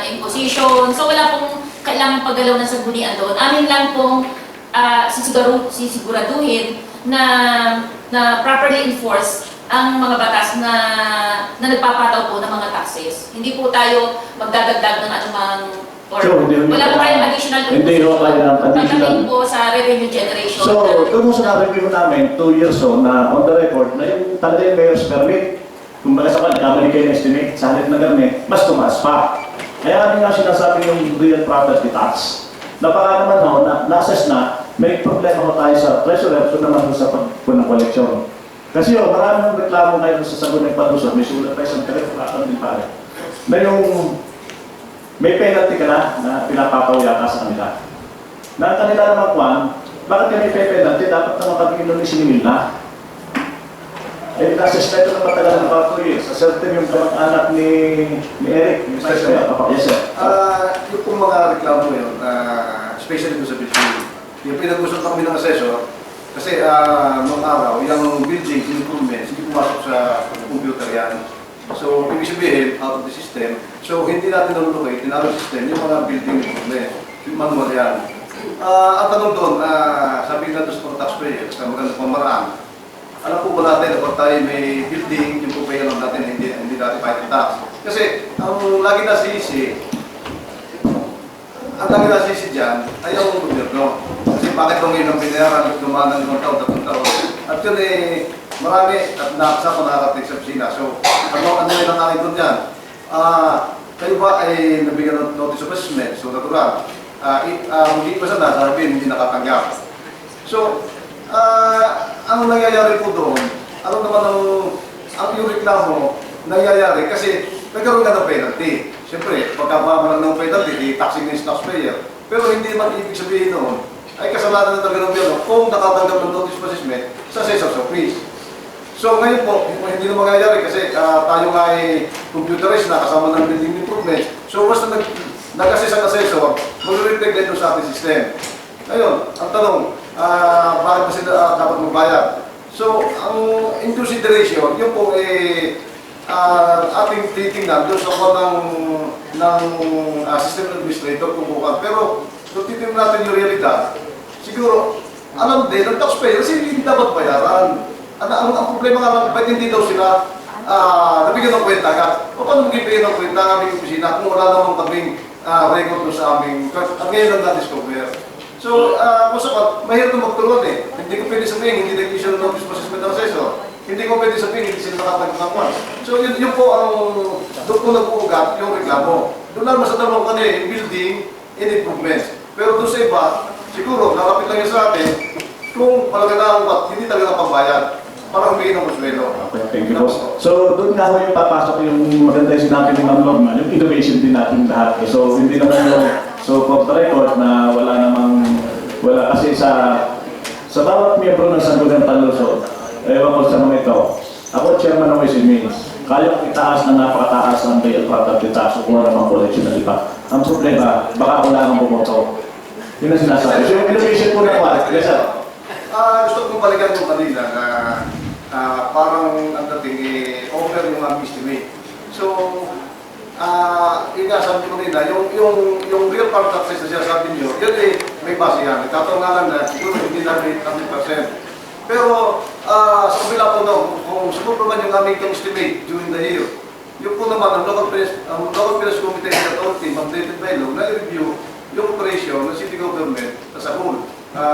imposition, so wala pong kailangan paggalaw ng sanggunian doon. Amin lang pong sisiguraduhin na properly enforce ang mga batas na nagpapataw po ng mga taxes. Hindi po tayo magdadagdag ng anumang or wala po kayong additional pagdating po sa revenue generation. So, kung sa review namin, 2 years na on the record, na yung talaga yung mayor's permit, kung baga sa kamali kayo na estimate, sa halip na garnet, mas tumaas pa. Kaya kami nga sinasabi yung real property tax. Napaka naman ho, na-assess na, may problema ho tayo sa treasurer, so naman ho sa pagpunang koleksyon. Kasi ho, marami ng reklamo ngayon sa sagot ng patusot, may sulat tayo sa telefonatan din pare. Na yung may penalty ka na pinapapaw yata sa kanila. Na ang kanila naman kwan, bakit ka may penalty? Dapat naman pag-inom ni sinimil na. Eh, na-assess na ito ng matagal ng about 2 years. Certain yung kamag-anak ni Eric, yung special yes, sir. Yung pong mga reklamo yun, especially doon sa building, yung pinag-usap na kami ng assessor, kasi noong araw, yung building, improvements, hindi pumasok sa computer yan. So, ibig sabihin, out of the system. So, hindi natin nalulukay, tinawag system, yung mga building improvements, yung manual yan. Ang tanong doon, sabi nga doon sa taxpayer, sa magandang pamaraan, alam po ba natin kapag tayo may building, yung po lang natin, hindi natin pahit tax. Kasi, ang lagi nasisi dyan, ay ang gobyerno. Kasi bakit kung ngayon ang binayaran, dumaan ng 1 taon, 3 taon. At yun marami at nakasama ko nakarating sa opisina. So, ano yun ang aking doon dyan? Kayo ba ay nabigyan ng notice of assessment? So, natural. Hindi pa sana, sabihin, hindi nakatanggap. So, ang nangyayari po doon, ano naman ang yung reklamo nangyayari kasi nagkaroon ka ng penalty. Siyempre, pagkamaman ng penalty, taxing ng taxpayer. Pero hindi man ibig sabihin noon, ay kasalanan ng gobyerno kung nakatanggap ng notice of assessment sa assessor's office. So ngayon po, hindi na mangyayari kasi tayo nga ay computerized na kasama ng building improvements. So basta nag-assess ang assessor, mag-reflect dito sa ating system. Ngayon, ang tanong, bakit ba sila dapat magbayad? So, ang in consideration, yun po ating titingnan doon sa ng system administrator kung bukan. Pero, kung titingnan natin yung realidad, siguro, alam din, ang taxpayer, kasi hindi dapat bayaran. Ang problema nga lang, ba't hindi daw sila nabigyan ng kwenta agad? O paano magbibigyan ng kwenta ang aming opisina kung wala namang kaming record doon sa aming, at ngayon lang na-discover. So, kung sapat, mahirap na magtulungan eh. Hindi ko pwede sabihin, hindi nag-issue ng notice of assessment ng assessor. Hindi ko pwede sabihin, hindi sila nakapagkakuan. So, yun po ang, doon po nag-uugat yung reklamo. Doon lang sa dalawang kanil, building and improvements. Pero doon sa iba, siguro, nakapit lang yun sa atin, kung talaga na ang hindi talaga pambayad, para humingi ng muswelo. Okay, thank you, boss. So, doon nga ho yung papasok yung maganda yung sinabi ng Ma'am Norma, yung innovation din natin lahat. So, hindi naman yung, so for the record na wala kasi sa bawat miyembro ng Sangguniang Panlungsod, ewan ko sa mga ito, ako chairman ng Ways and Means, kaya itaas na napakataas ang bail product itaas o kung ano mga collection na iba. Ang problema, baka wala nang bumoto. Yun ang sinasabi. So, yung innovation po ng what? Yes, sir. Gusto kong balikan mo kanina na parang ang dating over yung aming estimate. So, yun nga sabi ko kanina, yung real part success na siya sabi niyo, yun may base yan. Nagkataon nga lang na siguro hindi namin 100%. Pero sa kabila po daw, kung siguro naman yung aming estimate during the year, yun po naman ang local press committee sa authority, mandated by law, na-review yung operation ng city government as a whole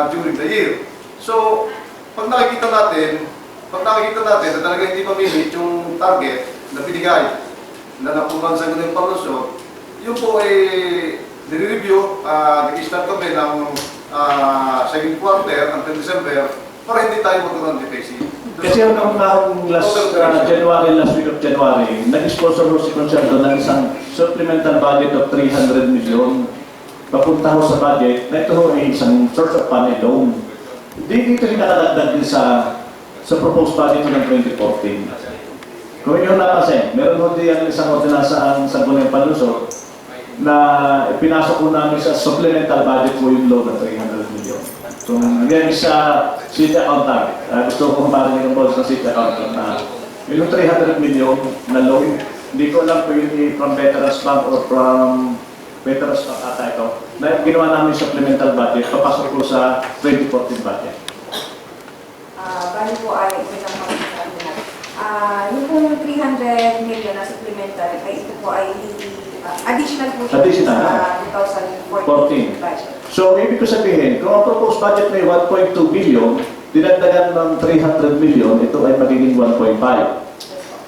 during the year. So, pag nakikita natin na talaga hindi mamimit yung target na binigay na napunan sa Sangguniang Panlungsod, yun po ay nire-review, nag-start kami ng second quarter until December para hindi tayo magkaroon ng deficit. Kasi yung last week of January, nag-sponsor ho si Concerto ng isang supplemental budget of 300 million. Papunta ho sa budget, na ito ho ay isang source of money loan. Dito rin nakadagdag din sa proposed budget ng 2014. Kung inyo napansin, meron ho din isang ordinansa ang Sangguniang Panlungsod na pinasok ko namin sa supplemental budget po yung loan ng 300 million. So, yan sa city accountant. Gusto ko marinig ng boss ng city accountant na yung 300 million na loan, hindi ko alam po yun from Veterans Bank or from Veterans Bank ata ito, na ginawa namin supplemental budget, papasok ko sa 2014 budget. Bali po ay ilang pagkakas na. Yung po yung 300 million na supplemental, ay ito po ay additional po Additional, sa 2014 budget. So, ibig ko sabihin, kung ang proposed budget may 1.2 billion, dinagdagan ng 300 million, ito ay magiging 1.5.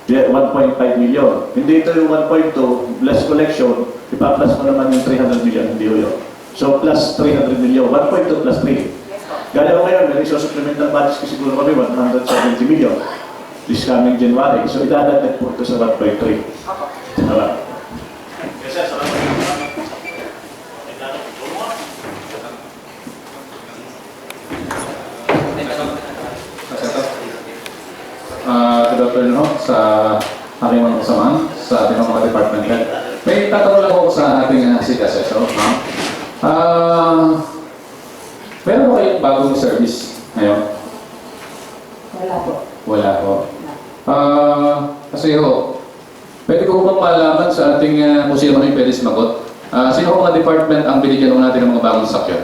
1.5 million. Hindi ito yung 1.2, less collection, ipa-plus mo naman yung 300 million, hindi yun. So, plus 300 million, 1.2 plus 3. Gaya ko ngayon, may supplemental budget ko siguro kami 170 million this coming January. So, idadagdag po ito sa 1.3. Salamat. Yes, sir. Salamat. Good afternoon ho, sa aking mga kasamahan, sa ating mga department head. May tatanong lang ako sa ating city assessor. Meron ba kayong bagong service ngayon? Wala po. Wala po. Kasi ho, pwede ko bang malaman sa ating kung sino man yung pwede sumagot? Sino mga department ang binigyan natin ng mga bagong sakyan?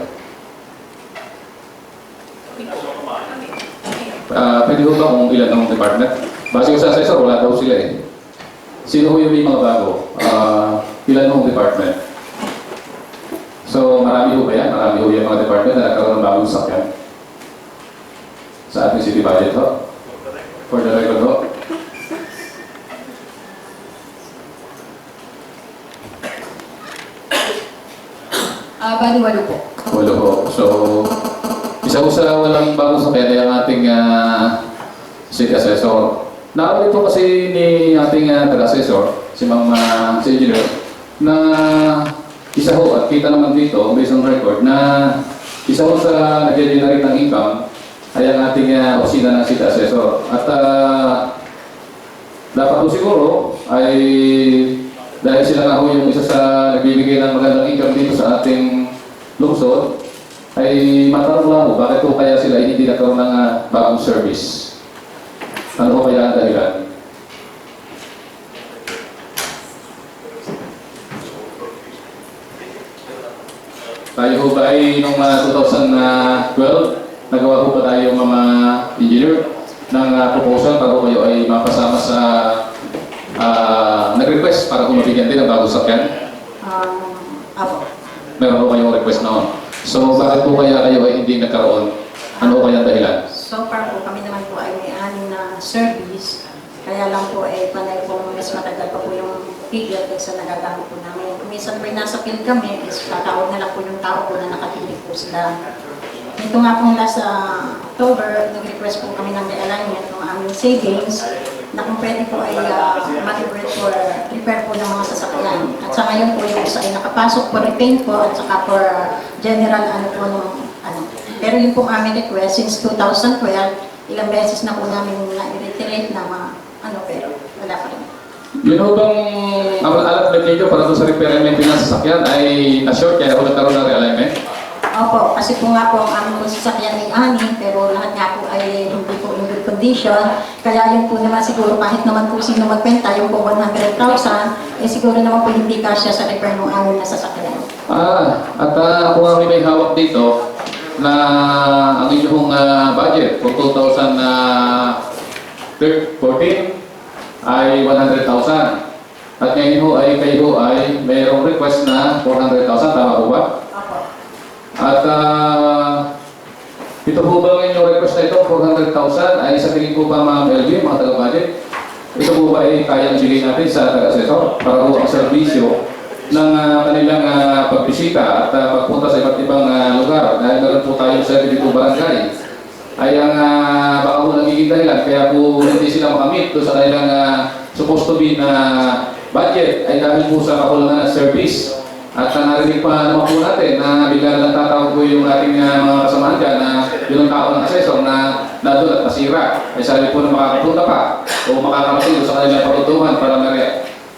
Pwede ko ba kung ilan ang department? Base ko sa assessor, wala daw sila eh. Sino ho yung may mga bago? Ilan ang department? So, marami ho ba yan? Marami ho yung mga department na nagkaroon ng bagong sakyan sa ating city budget ho? For the record ho? Bali, walo po. Walo ho. So, isa ko sa walang bagong sakyan ay ang ating city assessor. Naalit po kasi ni ating taga-assessor, si engineer, na isa ho, at kita naman dito, based on record, na isa ho sa nag-generate ng income ay ang ating opisina ng City Assessor. At dapat po siguro ay dahil sila nga ho yung isa sa nagbibigay ng magandang income dito sa ating lungsod, ay matanong lang po, bakit po kaya sila hindi nagkaroon ng bagong service? Ano po kaya ang dahilan? Tayo ho ba ay noong 2012, nagawa po ba tayo mga engineer ng proposal para po kayo ay mapasama sa nag-request para kung mabigyan din ng bagong sakyan? Apo. Meron po kayong request noon. So bakit po kaya kayo ay hindi nagkaroon? Ano po kaya ang dahilan? So far po, kami naman po ay may anin na service. Kaya lang po, panay po, mas matagal pa po yung figure kaysa nagagamit po namin. Minsan po nasa field kami, is tatawag na lang po yung tao po na nakatilig po sila. Ito nga po last October, nag-request po kami ng realignment ng aming savings na kung pwede po ay ma-repair for repair po ng mga sasakyan. At sa ngayon po yung isa ay nakapasok for repaint po at saka for general Pero yung pong aming request since 2012, ilang beses na po namin na-reiterate na pero wala pa rin. Yun ho bang alam ninyo para sa repair and maintenance sa sasakyan ay na-short kaya ho nagkaroon ng realignment? Opo, kasi po nga po ang aming sasakyan ay ani, pero lahat nga po ay hindi po in good condition. Kaya yun po naman siguro kahit naman po sino magpenta, yung po 100,000, siguro naman po hindi kasya sa repair ng aming na sasakyan. At ako nga may hawak dito na ang inyong budget for 2014 ay 100,000. At ngayon ho ay kayo ay mayroong request na 400,000, tama po ba? Opo. At ito po ba ang inyong request na ito, 400,000, ay sa tingin po ba mga LG, mga taga-budget? Ito po ba ay kayang bigay natin sa taga-assessor para po ang serbisyo ng kanilang pagbisita at pagpunta sa iba't ibang lugar? Dahil meron po tayong 72 barangay. Ay ang baka po nagiging dahilan, kaya po hindi sila makamit doon sa kanilang supposed to be na budget ay dahil po sa kakulangan ng service. At narinig pa naman po natin na bigla lang tatawag po yung ating mga kasamahan dyan na yung tao ng assessor na nandun at nasira. Ay sabi po na makakapunta pa o makakarating sa kanilang patutuhan para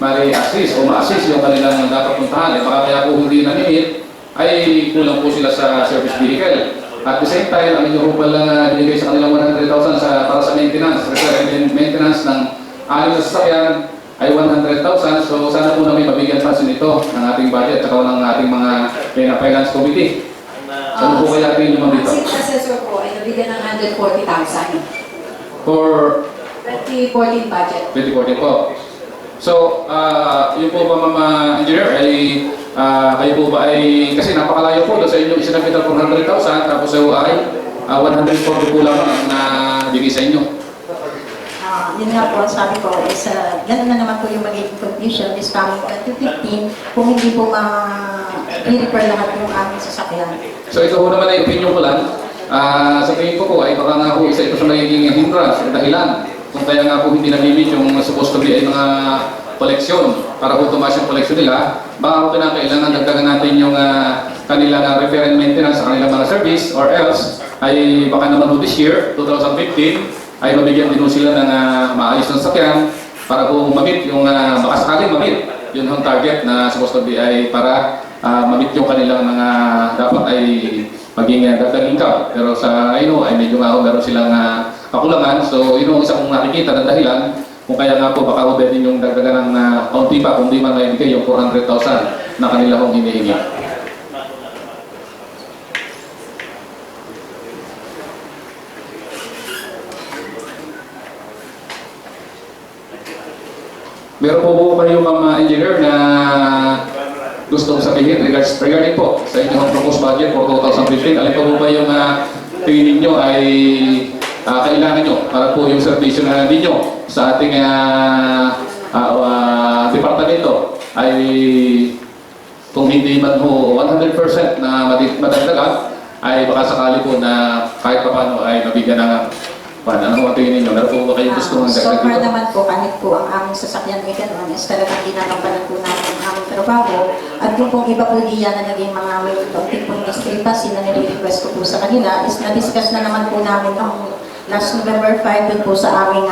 ma-assist o ma-assist yung kanilang dapat puntahan. Baka kaya po hindi na-meet ay kulang po sila sa service vehicle. At the same time, ang inyo po palang binigay sa kanilang 100,000 para sa maintenance, repair and maintenance ng aling na sasakyan ay 100,000. So sana po namin mabigyan pansin ito ng ating budget at ng ating mga finance committee. Ano po kaya ating naman dito? Ang City Assessor po ay nabigyan ng 140,000 For 2014 budget. 2014 po. So, yun po ba mga engineer ay kayo po ba ay, kasi napakalayo po doon sa inyo isinabit ng 400,000 tapos ay 140 po lang na bigay sa inyo. Yun nga po, sabi ko, gano'n na naman po yung magiging condition this coming 2015 kung hindi po ma-repair lahat yung aming sasakyan. So ito po naman ay opinion ko lang. Sa tingin ko po ay baka nga po isa ito sa magiging hindrance o dahilan kung kaya nga po hindi nabibit yung supposed to be ay mga koleksyon para po tumaas yung koleksyon nila. Baka po kinakailangan dagdagan natin yung kanilang repair and maintenance sa kanilang mga service or else ay baka naman po this year, 2015, ay mabigyan din sila ng maayos ng sakyan para po ma-meet yung baka sakaling ma-meet yun ang target na supposed to be ay para ma-meet yung kanilang mga dapat ay maging dagdag income. Pero sa ngayon ay medyo meron silang kakulangan. So yun ang isa kong nakikita na dahilan kung kaya nga po baka pwede yung dagdagan ng kaunti pa kung di man maibigay yung 400,000 na kanila hong hinihingi. Meron po kayo mga engineer na gustong sabihin regarding po sa inyong proposed budget for 2015. Alin po ba yung tingin ninyo ay kailangan nyo para po yung servisyo na ninyo sa ating departamento ay kung hindi man ho 100% na madagdagan ay baka sakali po na kahit pa paano ay mabigyan ng Ano ang tingin ninyo? Meron po ba kayong gusto ng So dagdag far dito? naman po, kahit po ang aming sasakyan ay gano'n, is talagang ginagampanan po namin ang aming trabaho. At yung pong iba po diyan na naging mga may konting pong discrepancy na nire-request ko po sa kanila, is na-discuss na naman po namin noong last November 5 dun po sa aming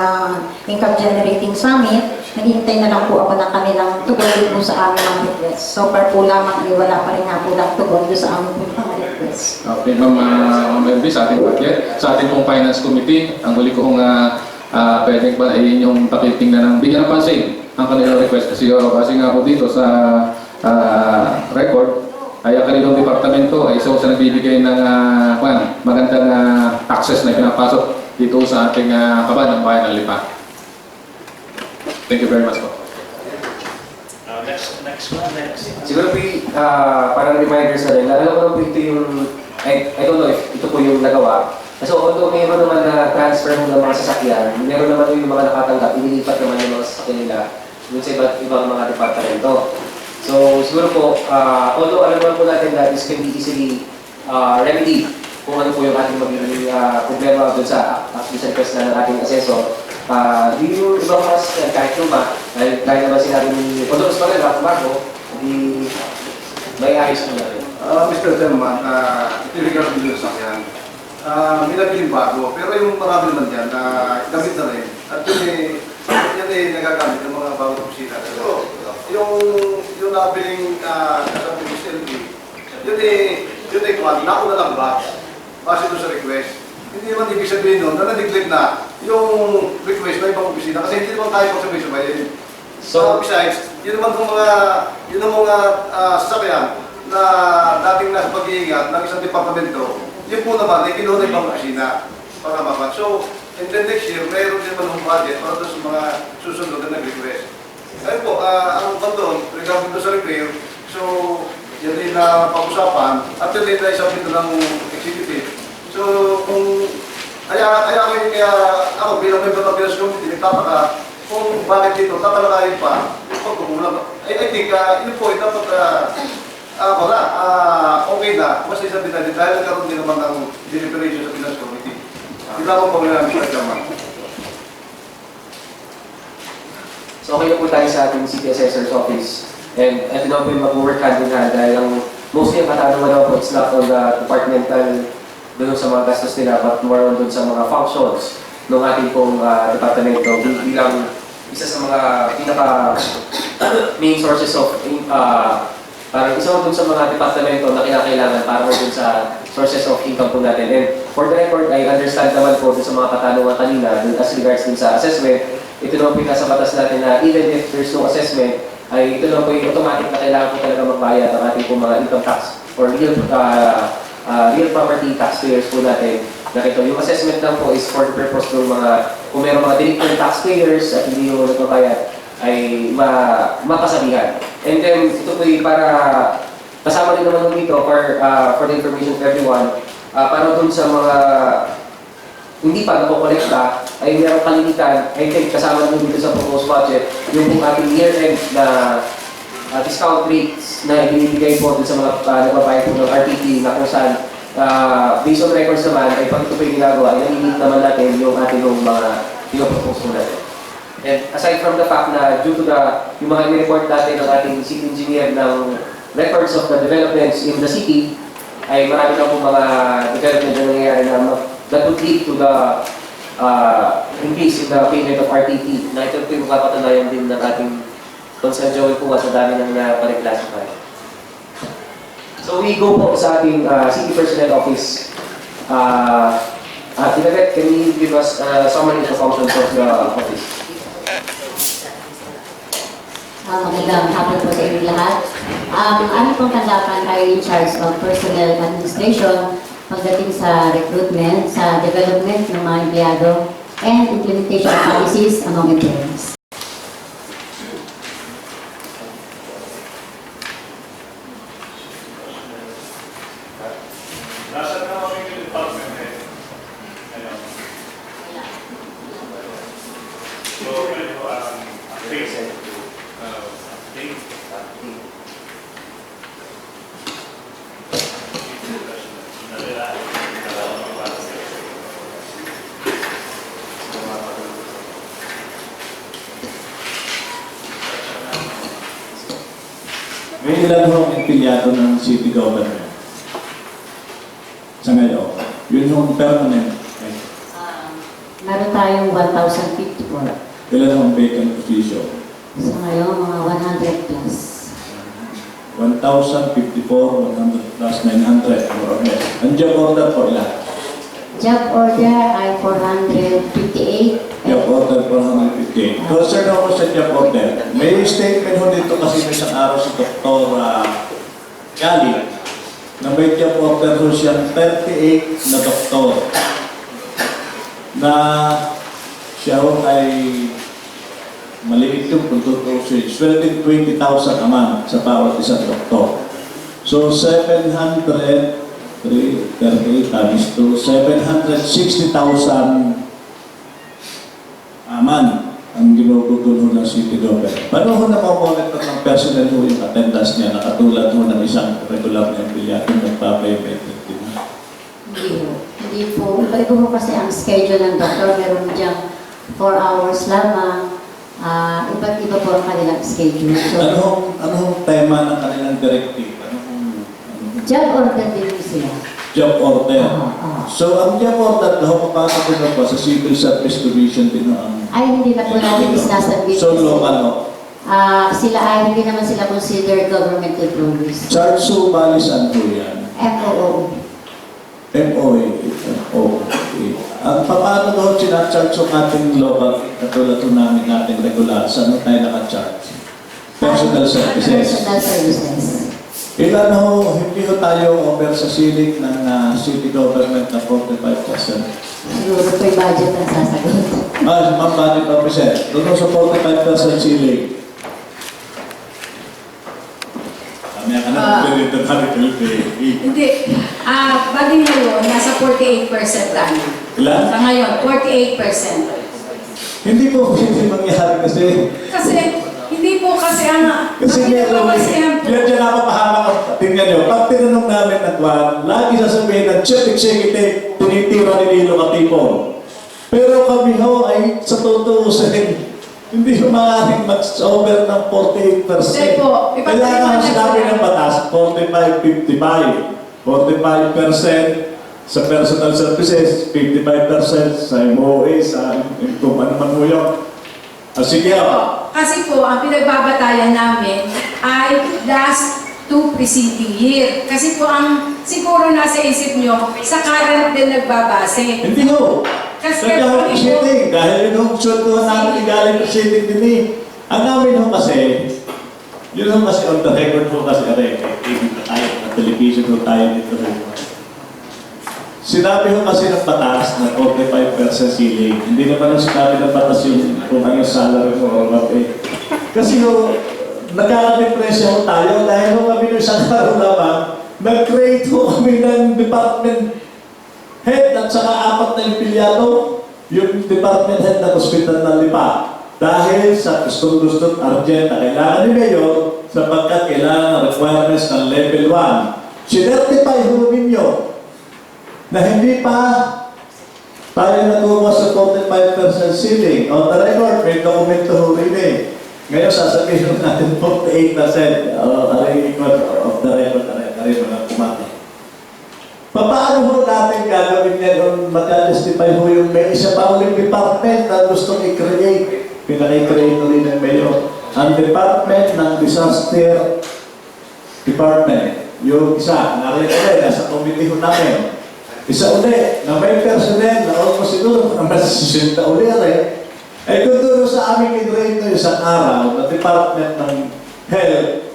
income generating summit. Naghihintay na lang po ako ng kanilang tugon dun po sa aming mga request. So far po lamang, wala pa rin nga po lang tugon dun sa aming po mga request. Okay, Ma'am Melby, sa ating budget, sa ating pong Finance Committee, ang huli ko kung pwedeng ba ay inyong pakitingnan ng bigyan ng pansin ang kanilang request. Kasi nga po dito sa record, ay ang kanilang departamento ay isa sa nagbibigay ng magandang access na pinapasok dito sa ating kaban ng bayan ng Lipa. Thank you very much po. Siguro po, parang reminders na rin. Alam ko po ito yung, I don't know if ito po yung nagawa. So although mayroon naman na transfer ng mga sasakyan, mayroon naman yung mga nakatanggap, inilipat naman yung mga sasakyan nila dun sa iba't ibang mga departamento. So siguro po, although alam naman po natin that this can be easily remedied kung ano po yung ating magiging problema dun sa request na ng ating assessor. Yung ibang mga sasakyan, kahit luma, dahil naman sinabi ni Pondo Osvaldo, bago, hindi may ayos po natin. Mr. Chairman, ito din sa akin. May nabiling bago, pero yung marami naman dyan, gamit na rin. At yan ay nagagamit ng mga bagong kusina. So, yung nabiling kasama ng SLB, yun ay kwan, nauna lang ba? Base doon sa request. Hindi naman ibig sabihin nun, na na-neglect na yung request na ibang opisina kasi hindi naman tayo pagsabay-sabayin. So, besides, yun naman yung mga sasakyan na dating nasa pag-iingat ng isang departamento, yun po naman ay kinuha na ibang opisina para mapat. So, and then next year, mayroon din naman ng budget para doon sa mga susunod na nag-request. Ayun po, ang doon, regarding doon sa repair, so, yan din na pag-usapan at yun din na isabit ng executive. So, kaya ako bilang member ng Finance Committee, nagtataka kung bakit dito, tatalakayin pa yung pagkukulang. I think, yun po, dapat, okay na, mas isabi natin dahil nagkaroon din naman ng deliberation sa Finance Committee. Hindi lang po namin sa Chairman. So okay na po tayo sa ating City Assessor's Office. And ito na po yung mag-work hand in hand dahil ang mostly ang katanungan naman po, it's not on the departmental doon sa mga gastos nila, but more on doon sa mga functions ng ating pong departamento bilang isa sa mga pinaka main sources of parang isa doon sa mga departamento na kinakailangan para doon sa sources of income po natin. And for the record, I understand naman po doon sa mga katanungan kanina as regards din sa assessment, ito naman po yung nasa batas natin na even if there's no assessment, ay ito naman po yung automatic na kailangan po talaga magbayad ang ating pong mga income tax or real property taxpayers po natin. Nakita, yung assessment lang po is for the purpose ng mga, kung mayroong mga delinquent taxpayers at hindi yung nagbabayad, ay mapasabihan. And then, ito po yung para, kasama rin naman dito for the information of everyone, para dun sa mga hindi pa nakokolekta, ay mayroong kalimitan, I think kasama din dito sa proposed budget, yung ating year-end na discount rates na ibinibigay po dun sa mga nagbabayad po ng RTP na kung saan based on records naman ay pag ito po yung ginagawa, i-meet naman natin yung ating mga pinopropose po natin. And aside from the fact na due to yung mga report natin ng ating city engineer ng records of the developments in the city, ay marami na po mga development na nangyayari na that would lead to the increase in the payment of RTP na ito po yung kapatunayan din ng ating Concern Joel po sa dami ng pare-classify. So we go po sa ating City Personnel Office. Tinagat, can you give us summary of the functions of the office? Magandang hapon po sa inyo lahat. Ang aming pong tanggapan ay in charge of personnel administration pagdating sa recruitment, sa development ng mga empleyado, and implementation of policies among employees. May ilan hong empleyado ng city government? Sa ngayon, yun yung permanent. Meron tayong 1,054. Ilan hong vacant position? So ngayon, mga 100 plus. 1,054, 100 plus 900, more or less. Ang job order po ilan? Job order ay 458. Job order 458. Concern ako sa job order. May statement ho dito kasi may isang araw si Dr. Gali na may job order ho siyang 38 na doktor na siya ho ay maliit yung consultation. Sweldo 20,000 a month sa bawat isang doktor. So 700 38 times 2, 760,000 a month ang ginugugol ho ng city government. Paano ho na monitor ng personnel ho yung attendance niya na katulad ho ng isang regular na empleyado nagpapayment? Hindi po. Hindi po. Iba-iba po kasi ang schedule ng doktor. Meron diyang 4 hours lamang. Iba't iba po ang kanilang schedule. So, Anong tema ng kanilang directive? job order din po sila. Job order. So, ang job order na papasok ko na po sa Civil Service Commission din ang... Ay, hindi na po natin sinasabi. So, local no? Sila ay hindi naman sila considered government employees. Charge so, balis ano yan? MOO. MOA. Ang paano doon sinacharge yung ating local, katulad po namin natin regular, saan tayo naka-charge? Personal services. Personal services. Ilan ho, hindi ho tayo over sa ceiling ng city government na 45%. Siguro po yung budget ang sasagot. Ma'am, budget officer, doon sa 45% ceiling. Kami ang anak ng Hindi. Bagay ngayon, nasa 48% tayo. Ilan? Sa ngayon, 48%. Hindi po hindi mangyari kasi... Hindi po kasi ang... Kasi yan dyan napapahamak. Tingnan nyo, pag tinanong namin at lagi sasabihin ng chief executive, tinitira ni Lilo Katipon. Pero kami ho ay sa tutuusin, hindi ho maaaring mag-over ng 48%. Hindi po. Kaya nga sinabi ng batas, 45-55. 45% sa personal services, 55% sa MOA, sa kung ano man ho yun. Sige ako. Kasi po, ang pinagbabatayan namin ay last 2 preceding year. Kasi po, ang siguro nasa isip nyo, sa current din nagbabase. Hindi ho. Kasi Nagkahong proceeding. Dahil yun ho, suweltuhan namin galing proceeding din eh. Ang namin ho kasi, yun ho kasi on the record ho kasi aray, TV na tayo, na television ho tayo dito ho. Sinabi ho kasi ng batas na 45% ceiling. Hindi naman ang sinabi ng batas yung kung ano salary mo or what eh. Kasi ho, nagkakadepresya ho tayo dahil ho kami ng isang araw lamang, nag-create ho kami ng department head at saka 4 na empleyado, yung department head ng hospital ng Lipa. Dahil sa gusto-gusto urgent na kailangan ni Mayor sapagkat kailangan ng requirements ng level 1. Sinertify ho ninyo na hindi pa tayo natuwa sa 45% ceiling. On the record, may dokumento ho rin eh. Ngayon, sasabihin natin 48% of the record na rin mga kumati. Paano ho natin gagawin yan kung mag-justify ho yung may isa pa ulit department na gustong i-create? Pinaka-create rin ng mayor. Ang department ng disaster department. Yung isa, nakita nasa committee ho namin. Isa ulit, na may personnel na almost siguro na masisita ulit rin. Ay kung doon sa aming i-drain na isang araw na Department ng Health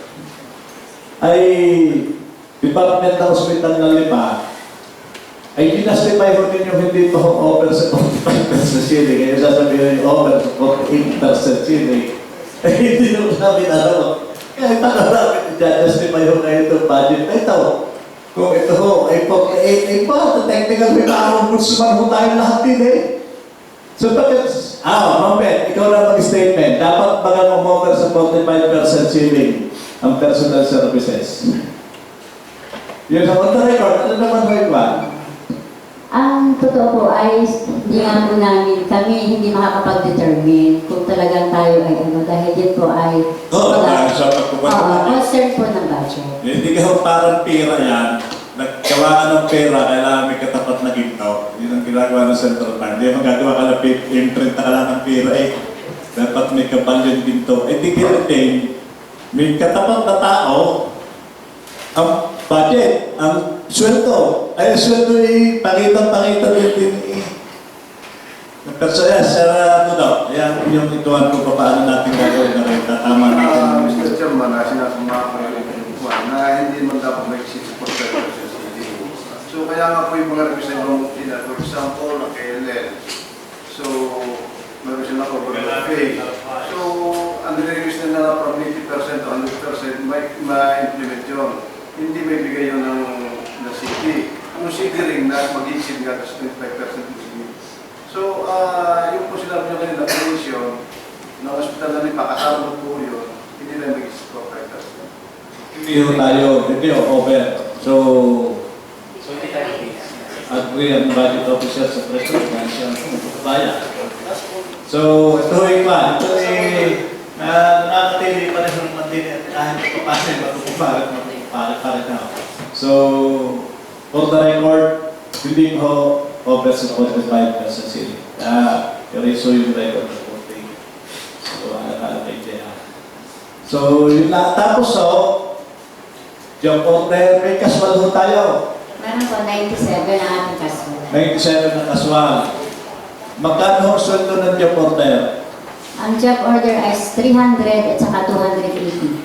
ay Department ng Hospital ng Lipa ay dinastify ho ninyo hindi pa ho over sa 45% ceiling. Kaya sasabihin yung over sa 48% ceiling. Ay hindi nyo namin alam. Kaya paano namin i-justify ho na itong budget na ito. Kung ito ho, ay 48, ay pa, technical may maamumusman ho tayo lahat din eh. So bakit, Ma'am Beth, ikaw na mag-statement, dapat baga mo-over sa 45% ceiling ang personal services. Yun, on the record, ano naman ho iba? Ang totoo po ay hindi nga po namin, kami hindi makakapag-determine kung talagang tayo ay ano, dahil din po ay Sa pagkukwento. concern po ng budget. Hindi ka parang pera yan. Nagkawaan ng pera, kailangan may katapat na ginto. Yun ang ginagawa ng Central Bank. Hindi magagawa ka ng imprint ka lang ng pera eh. Dapat may kapal yung ginto. Eh di retain, may katapat na tao, ang budget, ang sweldo. Ay, sweldo eh, pakita din eh. Personal, ano daw, ayan yung ituan ko pa paano natin gagawin na rin, tatama natin. Mr. Chairman, sinasama ko na hindi man dapat may support sa city. So kaya nga po yung mga representative nila, for example, ng KLL. So, meron ako for the pay. So, ang nire-request na from 80% to 100% ma-implement yun. Hindi may bigay yun ng city. Ang city rin na mag-exceed nga kasi 25% ng city. So, yung po sinabi nyo kanina, commission, ng hospital na rin pakasama po yun, hindi na mag-exceed 25%. Hindi ho tayo, hindi ho over. So, agree ang budget officer sa president na siya ang bayan. So, ito yung plan. Ito ay nakakatili pa rin ng matili at kahit paano matukuparat na. So, for the record, hindi ho over sa 45% sila. Kaya yung record ng 40. So, nakalagay dyan. So, yun lang. Tapos, job order, may kaswal ho tayo. Meron po 97 na ating kaswal. 97 na kaswal. Magkano ho sweldo ng job order? Ang job order ay 300 at saka 280.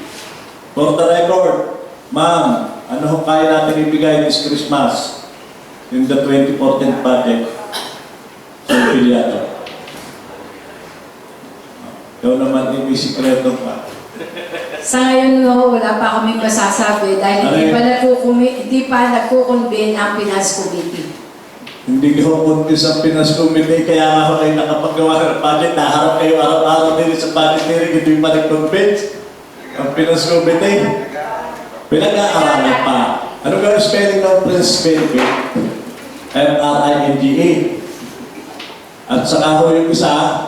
For the record, ma'am, ano ho kaya natin ibigay this Christmas? In the 2014 budget. So, pilyado. Ikaw naman, may sikreto pa. Sa ngayon no, wala pa kaming masasabi dahil hindi pa nagko-convene ang Finance Committee. Hindi ko puntis ang Pinas Committee, kaya nga ako kayo nakapagawa ng budget. Naharap kayo araw-araw din sa budget hearing, hindi pa nag-convince ang Pinas Committee. Pinag-aaralan pa. Ano ka yung spelling ng principal? M-R-I-N-G-A. At saka ho yung isa,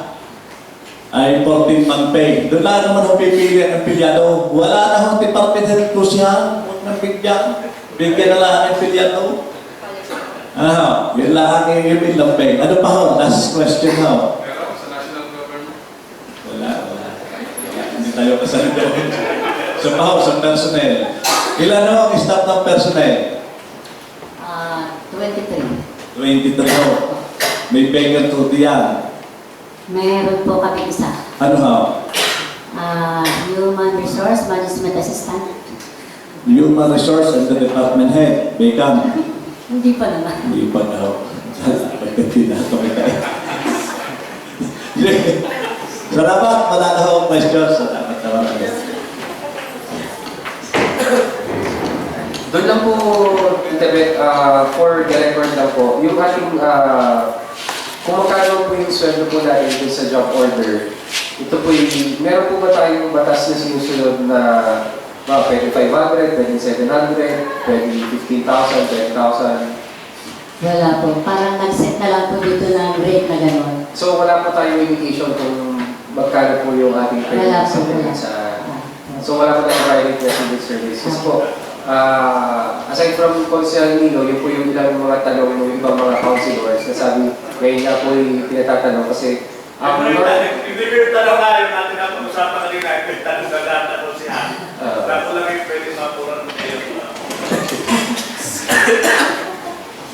ay 14-month pay. Doon lang naman ang pipili ang empleyado. Wala na akong department head ko siya. Huwag nang bigyan. Bigyan na lang ang empleyado. Yun lang ang i-email ng pay. Ano pa ho? Last question ho. Pero sa national government? Wala. Hindi tayo kasali doon. So pa ho, sa personnel. Ilan ho ang staff ng personnel? 23. 23 ho. May vacant ho diyan. Meron po kami isa. Ano ho? Human Resource Management Assistant. Human Resource and the Department Head. Vacant. Hindi pa naman. Hindi pa na ho. Pagkatinato kita eh. Salamat. Wala na ho questions. Salamat. Doon lang po, internet, for the record lang po, yung ating kung magkano po yung sweldo po natin dun sa job order, ito po yung, meron po ba tayong batas na sinusunod na pwede 500, pwede 700, pwede 15,000, 10,000? Wala po. Parang nag-set na lang po dito ng rate na gano'n. So wala po tayong limitation kung magkano po yung ating pwede Wala po. So wala po tayong private resident services po. Aside from Councilor Nino, yun po yung ilang mga tanong ng ibang mga councilors na sabi, ngayon nga po yung pinatatanong kasi Hindi ko yung tanong nga yung natin ang pag-usapan kanina, yung tanong na lahat na po siya. Ako lang yung pwede mapuran ng kayo.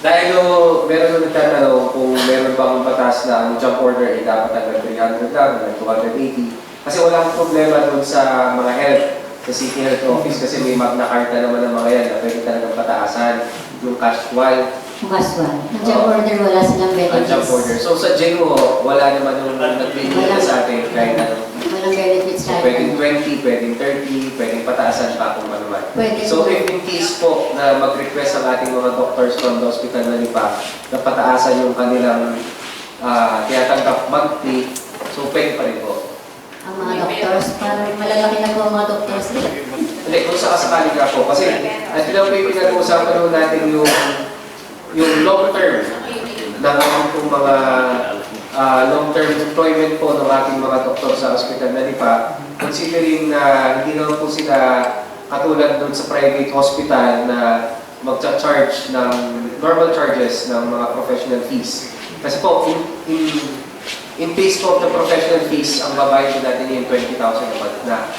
dahil meron nung nagtatanong kung meron bang batas na ang job order ay dapat hanggang 300 lang, hanggang 280. Kasi walang problema doon sa mga health, sa City Health Office kasi may magna carta naman ng mga yan na pwede talagang pataasan yung casual. Casual. Ang job order, wala silang Ang benefits. job order. So sa GENO, wala naman yung nagbibigay sa atin kahit ano. Walang benefits kahit Pwedeng ano. 20, pwedeng 30, pwedeng pataasan pa kung ano man. Pwede. So if in case po na mag-request ang ating mga doctors from the hospital na Lipa na pataasan yung kanilang tinatanggap monthly, so pwede pa rin po. Ang mga doctors, parang malalaki na po ang mga doctors. Hindi, kung sakasakali nga po. Kasi at lang po yung pinag-uusapan natin yung long term ng ating pong mga long-term employment po ng ating mga doktor sa Hospital Nalipa, considering na hindi naman po sila katulad doon sa private hospital na magcha-charge ng normal charges ng mga professional fees. Kasi po, in case po of the professional fees, ang babayad po natin yung 20,000 a month na.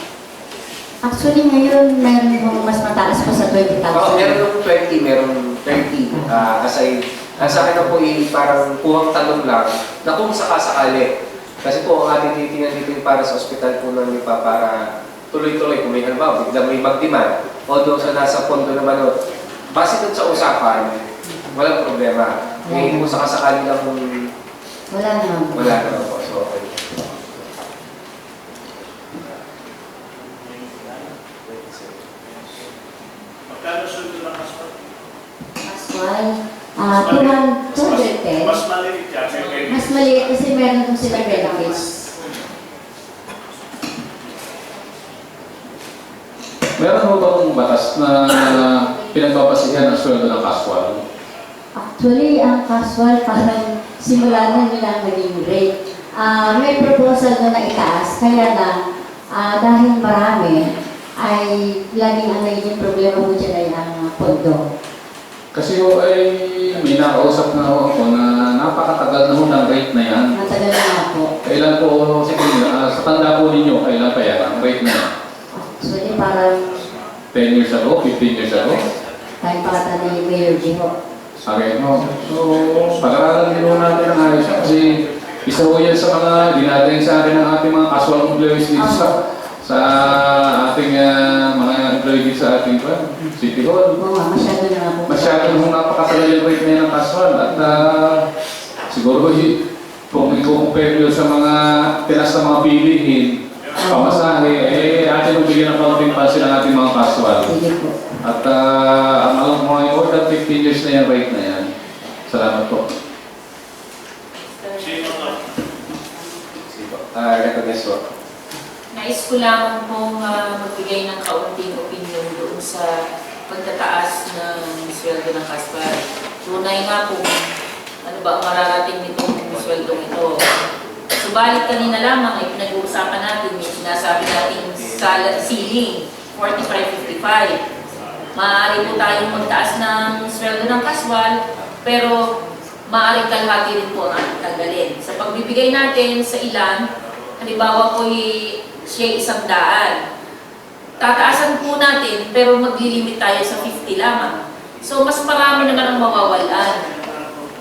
Actually, ngayon, meron pong mas mataas pa sa 20,000. Meron ng 20, meron 30. Aside, sa akin na po parang puwang tanong lang na kung sakasakali. Kasi po, ang ating titingnan dito yung para sa ospital po ng Lipa para tuloy-tuloy. Kung may halimbawa, biglang may mag-demand. Although sa nasa pondo naman, base doon sa usapan, walang problema. Ngayon po sakasakali lang kung Wala naman. wala naman po. So, okay. Well, 210. Mas maliit yan. Mas maliit kasi meron doon silang benefits. Meron mo bang batas na pinagbabasihan ang sweldo ng casual? Actually, ang casual parang simula na nila naging rate. May proposal na itaas, kaya lang dahil marami ay laging ang naging problema mo dyan ay ang pondo. Kasi ho ay may nakausap na ho ako na napakatagal na ho ng rate na yan. Matagal na nga po. Kailan po, sa tanda po ninyo, kailan pa yan ang rate na yan? Actually, parang 10 years ago, 15 years ago? time pa ni Mayor Gino. Sabi mo. So, pag-aralan din ho natin ang ayos yan kasi isa ho yan sa mga dinadaling sa akin ng ating mga casual employees dito sa ating mga employee dito sa ating City Hall. Oo nga, masyado na nga po. Masyado nung napakatagal yung rate na yan ng casual at siguro kung i-compare nyo sa mga tinas na mga bilihin, pamasahe, atin nung bigyan ng kaunting pansin ang ating mga casual. Sige po. At ang mga more than 15 years na yung rate na yan. Salamat po. Recognize po. Nais ko lamang pong magbigay ng kaunting opinion doon sa pagtataas ng sweldo ng kaspa. Tunay nga po, ano ba ang mararating nitong sweldo ito. Subalit kanina lamang ay pinag-uusapan natin, may sinasabi natin ceiling, 45-55. Maaari po tayong magtaas ng sweldo ng kaswal, pero maaaring kalahati rin po ang ating tanggalin. Sa pagbibigay natin sa ilan, halimbawa po siya 100. Tataasan po natin, pero maglilimit tayo sa 50 lamang. So, mas marami naman ang mawawalan.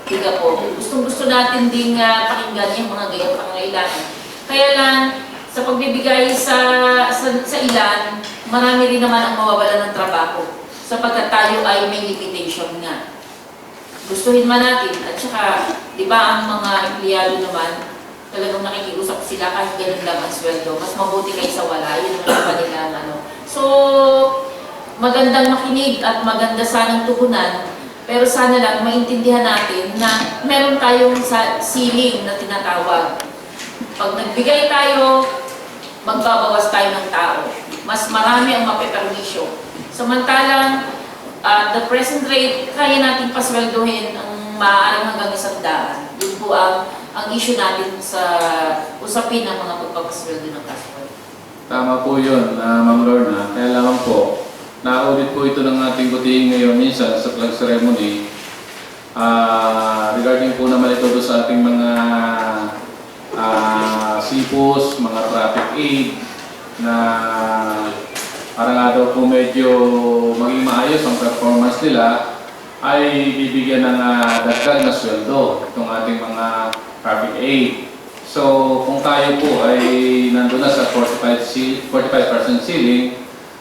Tiga po. Gustong-gusto natin ding pakinggan yung mga gayang pangangailangan. Kaya lang, sa pagbibigay sa ilan, marami rin naman ang mawawalan ng trabaho. Sapagkat tayo ay may limitation nga. Gustuhin man natin, at saka, di ba ang mga empleyado naman, talagang nakikiusap sila kahit ganun lang ang sweldo. Mas mabuti kaysa wala. Yun naman pa nila ano. So, magandang makinig at maganda sanang tugunan. Pero sana lang maintindihan natin na meron tayong ceiling na tinatawag. Pag nagbigay tayo, magbabawas tayo ng tao. Mas marami ang mapepermisyo. Samantalang, the present rate, kaya natin pasweldohin ang maaaring hanggang 100. Yun po ang issue natin sa usapin ng mga pagpapasweldo ng kaswal. Tama po yun, Ma'am Lorna. Kaya lamang po, na-audit po ito ng ating butihin ngayon minsan sa flag ceremony. Regarding po naman ito doon sa ating mga CPOs, mga traffic aid, na para nga daw po medyo maging maayos ang performance nila, ay bibigyan ng dagdag na sweldo itong ating mga traffic aid. So, kung tayo po ay nandun na sa 45% ceiling,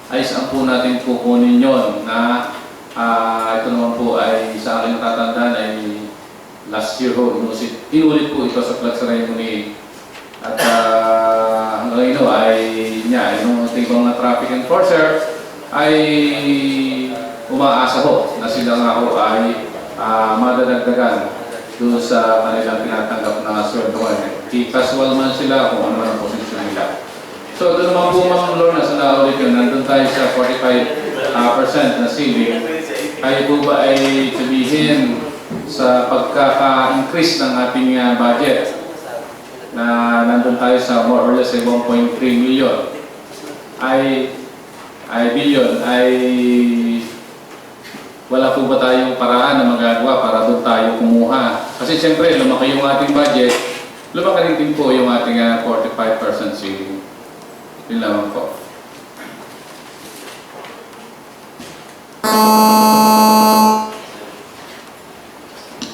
ay saan po natin kukunin yun na ito naman po ay sa aking natatandaan ay last year ho, inulit po ito sa flag ceremony. At hanggang ino ay yung ating mga traffic enforcer ay umaasa ho na sila nga ho ay madadagdagan doon sa kanilang tinatanggap na sweldo. Casual man sila kung ano ang posisyon nila. So doon naman po Ma'am Lorna sa naulit yun, nandun tayo sa 45% na ceiling. Kayo po ba ay sabihin sa pagkaka-increase ng ating budget na nandun tayo sa more or less 1.3 million billion ay wala po ba tayong paraan na magagawa para doon tayo kumuha? Kasi siyempre, lumaki yung ating budget, lumaki rin din po yung ating 45% ceiling. Yun lamang po.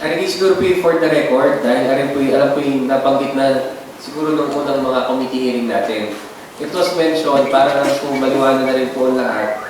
Ari siguro po for the record, dahil alam po yung nabanggit na siguro nung unang mga committee hearing natin. It was mentioned, para lang po maliwanag na rin po ang lahat,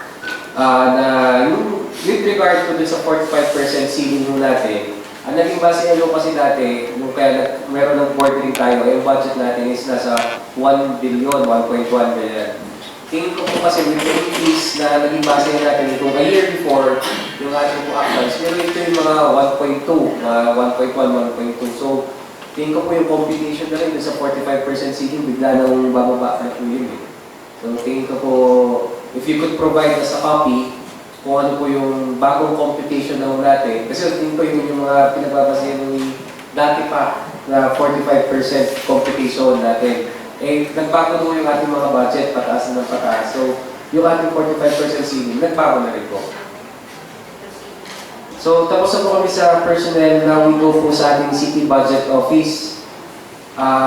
na yung with regard to sa 45% ceiling mo natin, ang naging base kasi dati, nung kaya meron ng board rin tayo, yung budget natin is nasa 1 billion, 1.1 billion. Tingin ko po kasi with the increase na naging base natin itong a year before, yung ating po actuals, pero ito yung mga 1.2, mga 1.1, 1.2. So, tingin ko po yung computation na rin sa 45% ceiling, bigla nang bababa na po yun. So, tingin ko po, if you could provide us a copy, kung ano po yung bagong computation na natin. Kasi tingin ko yung mga pinagbabasayan ng dati pa na 45% computation natin. Eh, nagbago po yung ating mga budget, pataas ng pataas. So, yung ating 45% ceiling, nagbago na rin po. So, tapos na po kami sa personnel. Now we go po sa ating city budget office.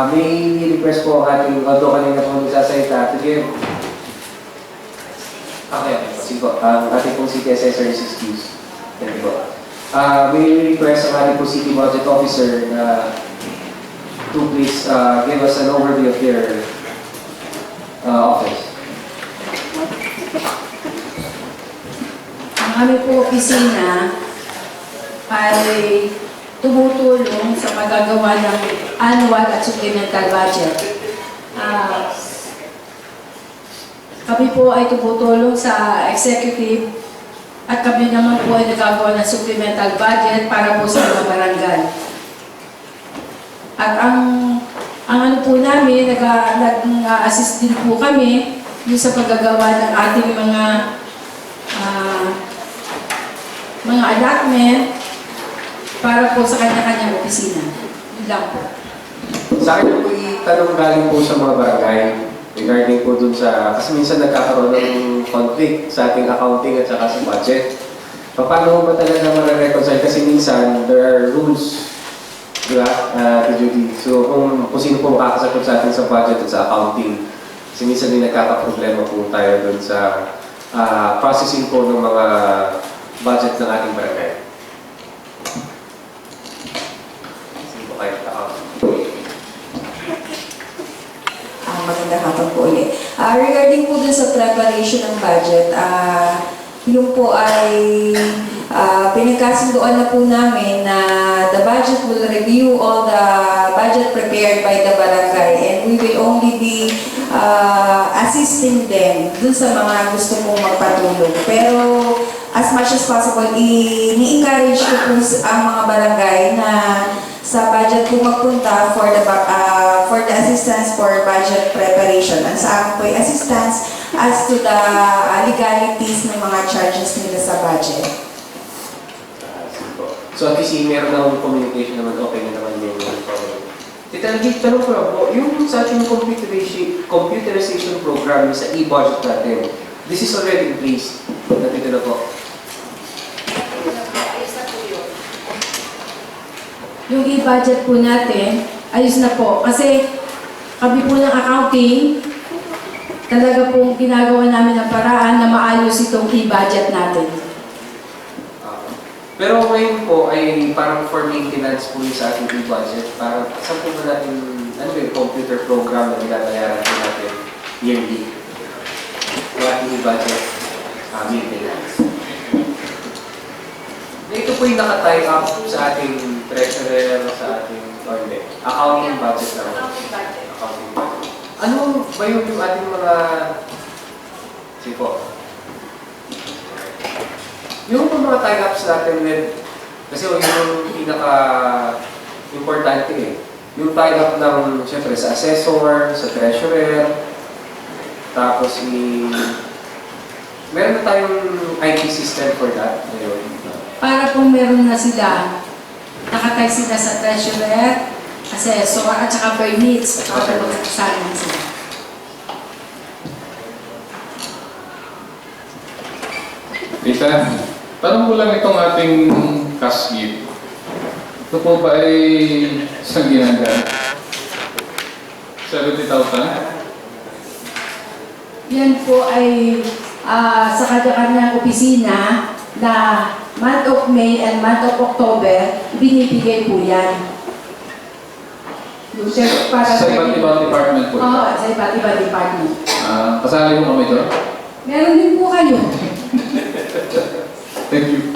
May request po ang ating, although kanina po nagsasalita, to give. Okay. Sige po, ang ating pong city assessor is excused. Thank you po. May request ang ating pong city budget officer na to please give us an overview of their office. Ang aming po opisina ay tumutulong sa paggagawa ng annual at supplemental budget. Kami po ay tumutulong sa executive at kami naman po ay nagagawa ng supplemental budget para po sa mga barangay. At ang ano po namin, nag-assist din po kami yung sa paggagawa ng ating mga allotment para po sa kanya-kanyang opisina. Yun lang po. Sa akin po itanong galing po sa mga barangay regarding po dun sa, kasi minsan nagkakaroon ng conflict sa ating accounting at saka sa budget. Paano ba talaga ma-reconcile? Kasi minsan, there are rules, di ba, Judy? So, kung sino po makakasagot sa atin sa budget at sa accounting, kasi minsan din nagkakaproblema po tayo dun sa processing po ng mga budget ng ating barangay. Sino po kayo accounting? Magandang hapon po ulit. Regarding po dun sa preparation ng budget, yung po ay pinagkasunduan na po namin na the budget will review all the budget prepared by the barangay and we will only be assisting them dun sa mga gusto mong magpatulong. Pero as much as possible, ni-encourage ko po ang mga barangay na sa budget po magpunta for the assistance for budget preparation. And sa akin po yung assistance as to the legalities ng mga charges nila sa budget. So at least meron na akong communication naman, okay na naman yung tanong ko lang po, yung sa ating computerization program sa e-budget natin, this is already in place. Nandito na po. Yung e-budget po natin, ayos na po. Kasi kami po ng accounting, talaga pong ginagawa namin ang paraan na maayos itong e-budget natin. Pero ngayon po ay parang for maintenance po sa ating e-budget. Parang saan po ba natin, ano ba yung computer program na nilatayaran po natin yearly? Yung ating e-budget maintenance. Ito po yung naka-tie up sa ating treasurer, sa ating accounting budget na. Accounting budget. Ano ba yung ating mga... Sige po. Yung mga tie-ups natin with... Kasi yung pinaka-importante eh. Yung tie-up ng, siyempre, sa assessor, sa treasurer, tapos meron na tayong IT system for that. Ayun. Para kung meron na sila, nakatay sila sa treasurer, assessor, at saka permits, para magkakasama sila. Tita, tanong ko lang itong ating cash gift. Ito po ba ay isang ginagawa? 70,000? Yan po ay sa kanya-kanyang opisina na month of May and month of October, binibigay po yan. Yung para Sa iba't ibang department po. Oo, sa iba't ibang department. Kasali mo kami doon? Meron din po kayo. Thank you.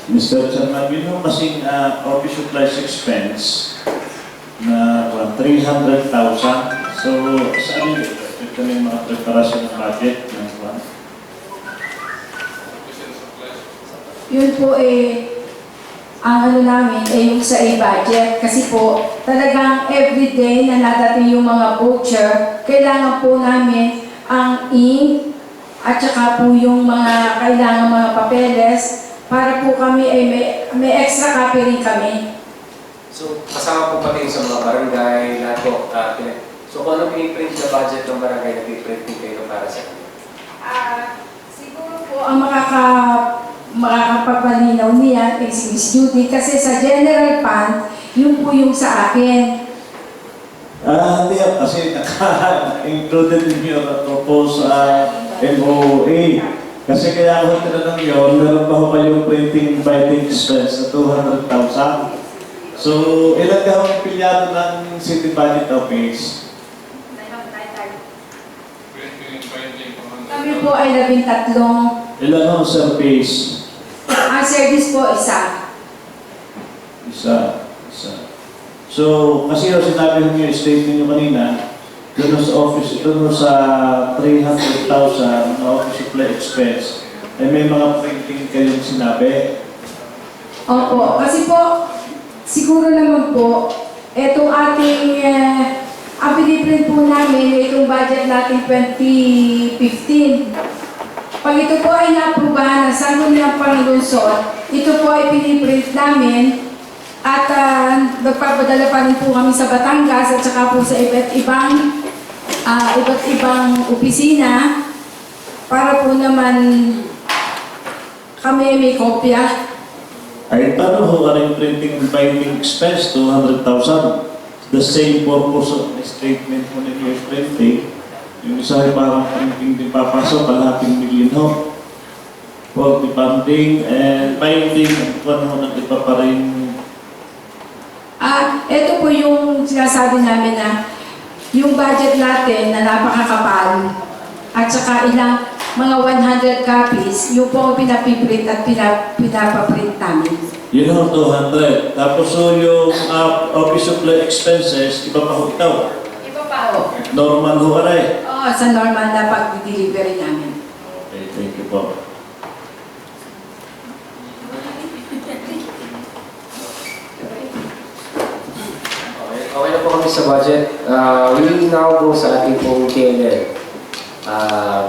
Mr. Chairman, yun yung kasing office supplies expense na 300,000. So, saan yun? Ito na yung mga preparasyon ng budget. Yun po ang ano namin yung sa budget kasi po talagang everyday na nadating yung mga voucher, kailangan po namin ang ink at saka po yung mga kailangan mga papeles para po kami may extra copy rin kami. So, kasama po pati sa mga barangay, lahat po. So, kung ano piniprint na budget ng barangay, napiprint din kayo para sa inyo? Siguro po ang makakapagpalinaw niya ay si Miss Judy kasi sa general fund, yun po yung sa akin. Hindi kasi included in your proposed MOA. Kasi kaya ako tinanong yun, meron ba ho kayong printing binding expense na 200,000? So, ilan ka ang pilyado ng City Budget Office? Kami po ay 13. Ilan ho service? Ang service po isa. Isa. So, kasi yung sinabi nyo yung statement nyo kanina, doon sa office, doon sa 300,000 na office supply expense, ay may mga printing kayong sinabi. Opo, kasi po, siguro naman po, etong ating, ang piniprint po namin, itong budget natin 2015. Pag ito po ay naaprubahan ng Sangguniang Panglungsod, ito po ay piniprint namin at nagpapadala pa rin po kami sa Batangas at saka po sa iba't ibang opisina para po naman kami may kopya. Ay, paano ho ka yung printing and binding expense, 200,000? The same purpose of the statement mo ninyo is printing. Yung isa ay parang printing din papasok, kalahating million ho. For the binding and binding, kung ho nang iba pa rin. Ito po yung sinasabi namin na yung budget natin na napakakapal at saka ilang mga 100 copies, yung po ang pinapiprint at pinapaprint namin. Yun ho, 200. Tapos ho yung office supply expenses, iba pa ho ito. Iba pa ho. Normal ho ka rin. Oo, sa normal na pag-delivery namin. Okay, thank you po. Okay na po kami sa budget. We now go sa ating pong TNL.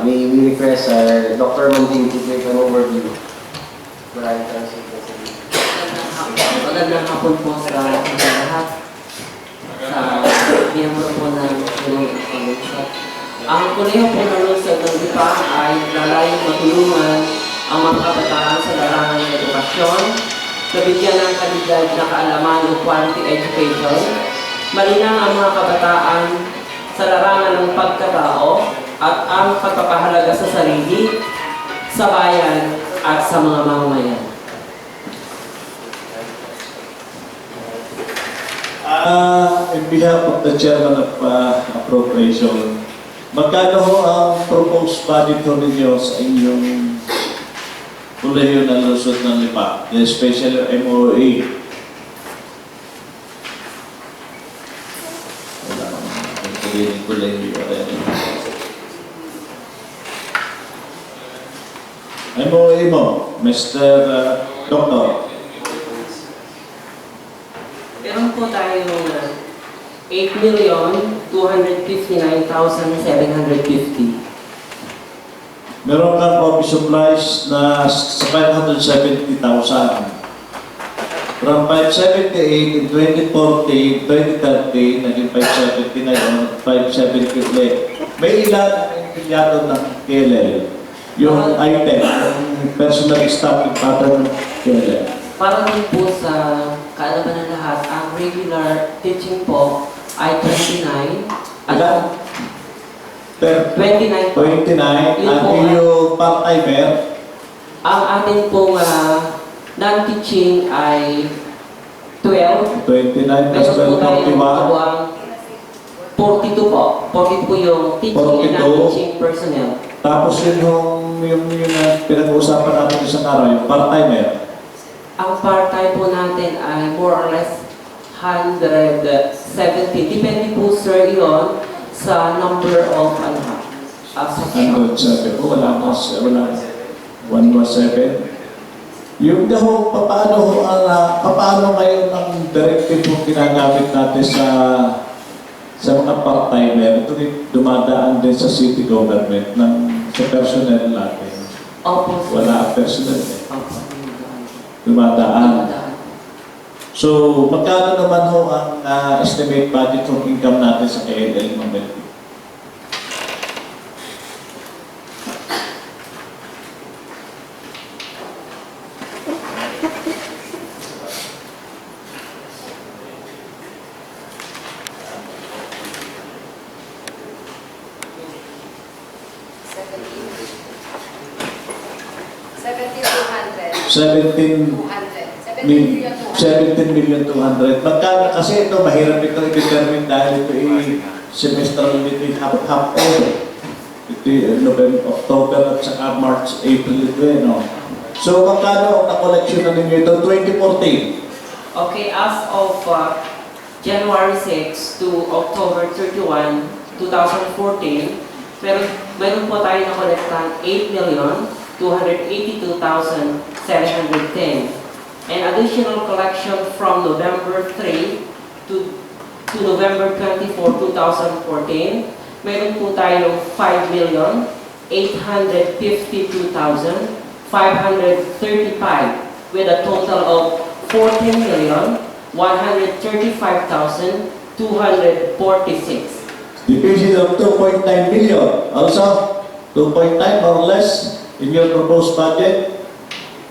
We request Dr. Manding to give an overview. Maraming Magandang hapon po sa lahat. Sa biyamuro po ng Convention. Ang kuleho po ng Lungsod ng Lipa ay lalayong matulungan ang mga kabataan sa larangan ng edukasyon, nabigyan ng kalidad na kaalaman o quality education, malinang ang mga kabataan sa larangan ng pagkatao at ang pagpapahalaga sa sarili, sa bayan at sa mga mamamayan. In behalf of the Chairman of Appropriation, magkano ho ang proposed budget ho ninyo sa inyong kuleyo ng Lungsod ng Lipa, especially MOA? Wala naman, kuleyo. MOA mo, Mr. Doctor. Meron po tayong 8,259,750. meron kang office supplies na sa 570,000. From 578 in 2014, 2013, naging 570 na yun, 570 ulit. May ilan ang empleyado ng KLL? Yung item, yung personal staff ng pattern ng KLL. Para rin po sa kaalaman ng lahat, ang regular teaching po ay 29. Ilan? 29 po. 29, Yun at po, yung part-timer, ang atin pong non-teaching ay 12. 29 plus Meron po 12, tayong 41. kabuang 42 po. 42 po yung teaching and 42. non-teaching personnel. Tapos yung pinag-uusapan natin isang araw, yung part-timer. Ang part-time po natin ay more or less 170. Depende po sir yun sa number of Andun, sabi ko, wala 117. Yung daw, paano ngayon ang directive yung ginagamit natin sa mga part-timer, ito rin dumadaan din sa city government sa personnel natin. Opo, sir. Wala ang personnel eh. Opo. Dumadaan. So, magkano naman ho ang estimate budget ng income natin sa KLL, Ma'am Melvin? $17,200,000. Magkano kasi ito, mahirap ito i-determine dahil ito semestral ito half ito November, October at saka March, April ito no? So magkano ang na-collection na ninyo ito 2014? Okay, as of January 6 to October 31, 2014, meron po tayo na-collectan 8,282,710. And additional collection from November 3 to November 24, 2014, meron po tayong 5,852,535 with a total of 14,135,246. Division of 2.9 million. Also, 2.9 more or less in your proposed budget.